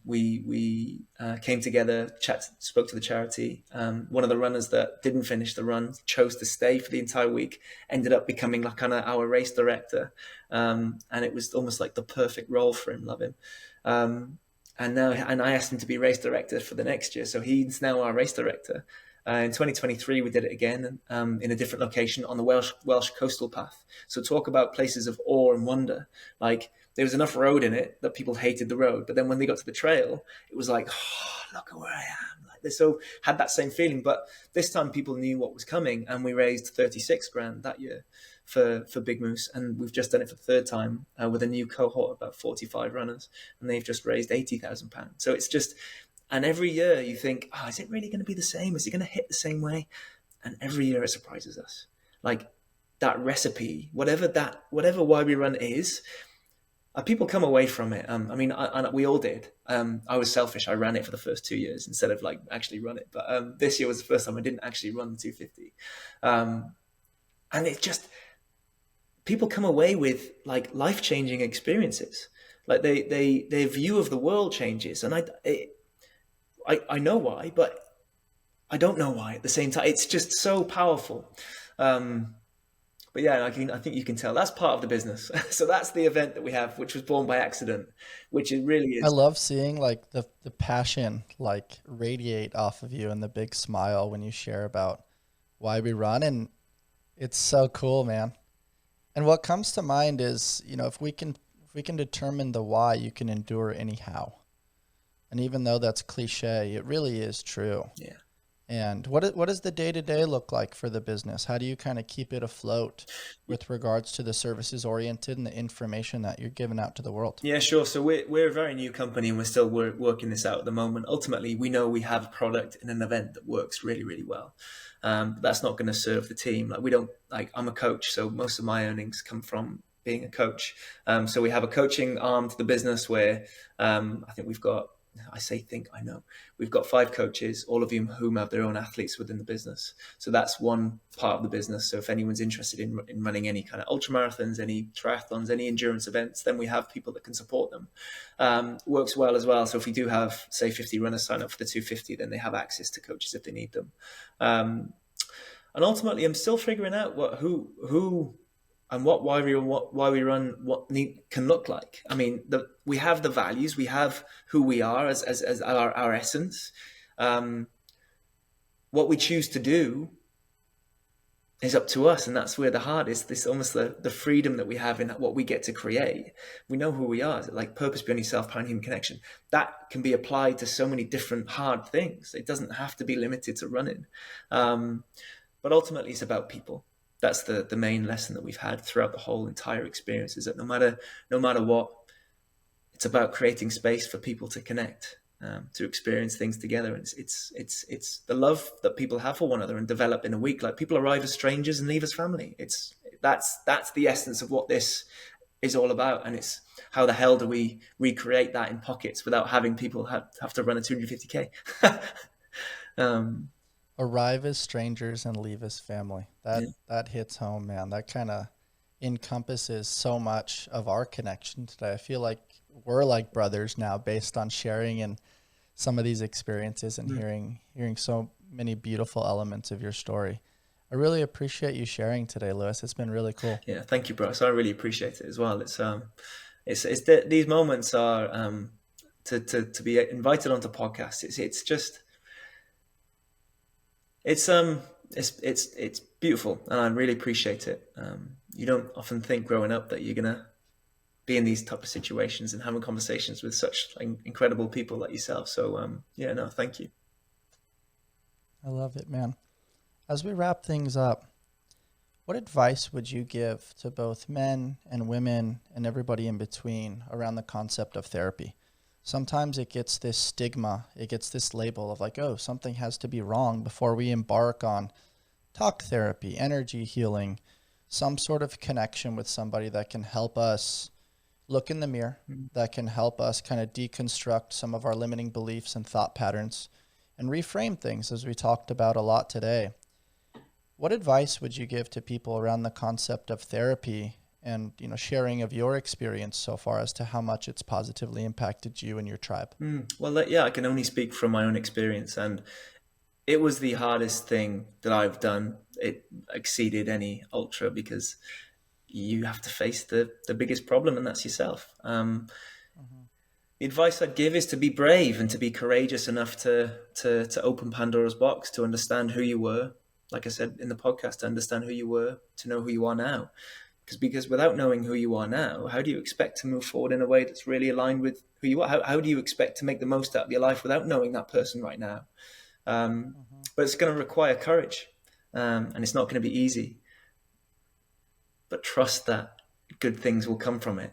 we came together, spoke to the charity. One of the runners that didn't finish the run chose to stay for the entire week, ended up becoming like kind of our race director. And it was almost like the perfect role for him, love him. And I asked him to be race director for the next year. So he's now our race director. In 2023, we did it again in a different location on the Welsh coastal path. So talk about places of awe and wonder. Like there was enough road in it that people hated the road. But then when they got to the trail, it was like, oh, look at where I am. Like they so had that same feeling. But this time people knew what was coming, and we raised 36 grand that year for Big Moose. And we've just done it for the third time with a new cohort of about 45 runners. And they've just raised £80,000. So it's just... And every year you think, is it really going to be the same? Is it going to hit the same way? And every year it surprises us. Like that recipe, whatever Why We Run is, people come away from it. I mean, we all did. I was selfish. I ran it for the first 2 years instead of like actually run it. But this year was the first time I didn't actually run the 250. And it just, people come away with like life-changing experiences. Like their view of the world changes. And I know why, but I don't know why at the same time. It's just so powerful. But yeah, I think you can tell that's part of the business. So that's the event that we have, which was born by accident, which it really I is. love seeing like the passion like radiate off of you and the big smile when you share about why we run. And it's so cool, man. And what comes to mind is, if we can determine the why, you can endure anyhow. And even though that's cliche, it really is true. Yeah. And what does the day-to-day look like for the business? How do you kind of keep it afloat with regards to the services oriented and the information that you're giving out to the world? Yeah, sure. So we're a very new company and we're still working this out at the moment. Ultimately, we know we have a product in an event that works really, really well. But that's not going to serve the team. Like we don't like. I'm a coach, so most of my earnings come from being a coach. So we have a coaching arm to the business where I think we've got. I know. We've got 5 coaches, all of whom have their own athletes within the business. So that's one part of the business. So if anyone's interested in running any kind of ultramarathons, any triathlons, any endurance events, then we have people that can support them. Works well as well. So if we do have, say, 50 runners sign up for the 250, then they have access to coaches if they need them. And ultimately, I'm still figuring out who and why we run can look like. I mean, we have the values, we have who we are as our essence. What we choose to do is up to us, and that's where the heart is. This almost the freedom that we have in what we get to create. We know who we are, like purpose beyond yourself, powering human connection. That can be applied to so many different hard things. It doesn't have to be limited to running, but ultimately, it's about people. That's the main lesson that we've had throughout the whole entire experience, is that no matter what, it's about creating space for people to connect, to experience things together. And it's the love that people have for one another and develop in a week. Like people arrive as strangers and leave as family. That's the essence of what this is all about. And it's how the hell do we recreate that in pockets without having people have to run a 250K? Arrive as strangers and leave as family. That hits home, man. That kind of encompasses so much of our connection today. I feel like we're like brothers now based on sharing and some of these experiences and hearing so many beautiful elements of your story. I really appreciate you sharing today, Lewis. It's been really cool. Yeah, thank you, bro. So I really appreciate it as well. These moments are to be invited onto podcasts. It's beautiful, and I really appreciate it. You don't often think growing up that you're gonna be in these type of situations and having conversations with such incredible people like yourself. So thank you. I love it, man. As we wrap things up, what advice would you give to both men and women and everybody in between around the concept of therapy? Sometimes it gets this stigma, it gets this label of like, oh, something has to be wrong before we embark on talk therapy, energy healing, some sort of connection with somebody that can help us look in the mirror, that can help us kind of deconstruct some of our limiting beliefs and thought patterns and reframe things, as we talked about a lot today. What advice would you give to people around the concept of therapy and sharing of your experience so far as to how much it's positively impacted you and your tribe? Well, I can only speak from my own experience, and it was the hardest thing that I've done. It exceeded any ultra because you have to face the biggest problem, and that's yourself. The advice I'd give is to be brave and to be courageous enough to open Pandora's box, to understand who you were. Like I said in the podcast, to understand who you were, to know who you are now. Because without knowing who you are now, how do you expect to move forward in a way that's really aligned with who you are? How do you expect to make the most out of your life without knowing that person right now? But it's going to require courage, and it's not going to be easy. But trust that good things will come from it.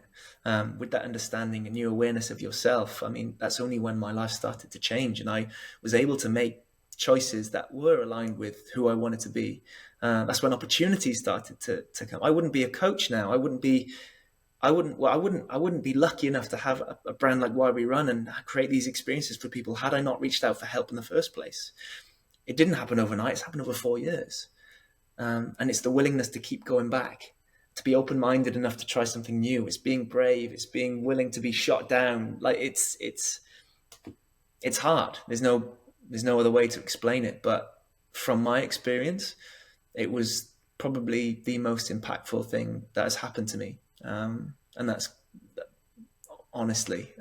With that understanding and new awareness of yourself, I mean, that's only when my life started to change and I was able to make choices that were aligned with who I wanted to be. That's when opportunities started to come. I wouldn't be a coach now. I I wouldn't be lucky enough to have a brand like Why We Run and create these experiences for people had I not reached out for help in the first place. It didn't happen overnight. It's happened over 4 years. And it's the willingness to keep going back, to be open-minded enough to try something new. It's being brave. It's being willing to be shot down. Like it's hard. There's no other way to explain it. But from my experience, it was probably the most impactful thing that has happened to me. And that's honestly,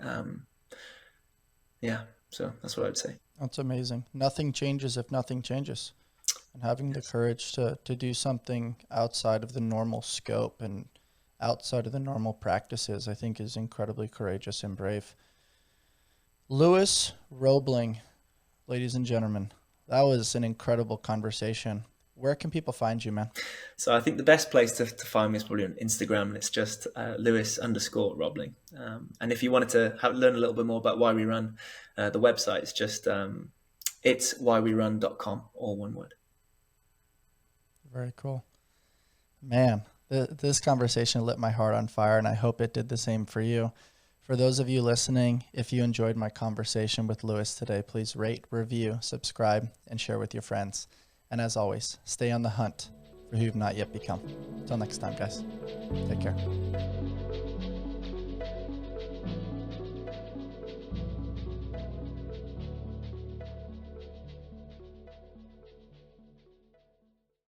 yeah. So that's what I would say. That's amazing. Nothing changes if nothing changes. And having the courage to do something outside of the normal scope and outside of the normal practices, I think is incredibly courageous and brave. Lewis Robling, ladies and gentlemen, that was an incredible conversation. Where can people find you, man? So I think the best place to find me is probably on Instagram, and it's just Lewis_Robling. And if you wanted to learn a little bit more about Why We Run, the website is just it's whywwerun.com, all one word. Very cool. Man, this conversation lit my heart on fire, and I hope it did the same for you. For those of you listening, if you enjoyed my conversation with Lewis today, please rate, review, subscribe, and share with your friends. And as always, stay on the hunt for who you've not yet become. Until next time, guys. Take care.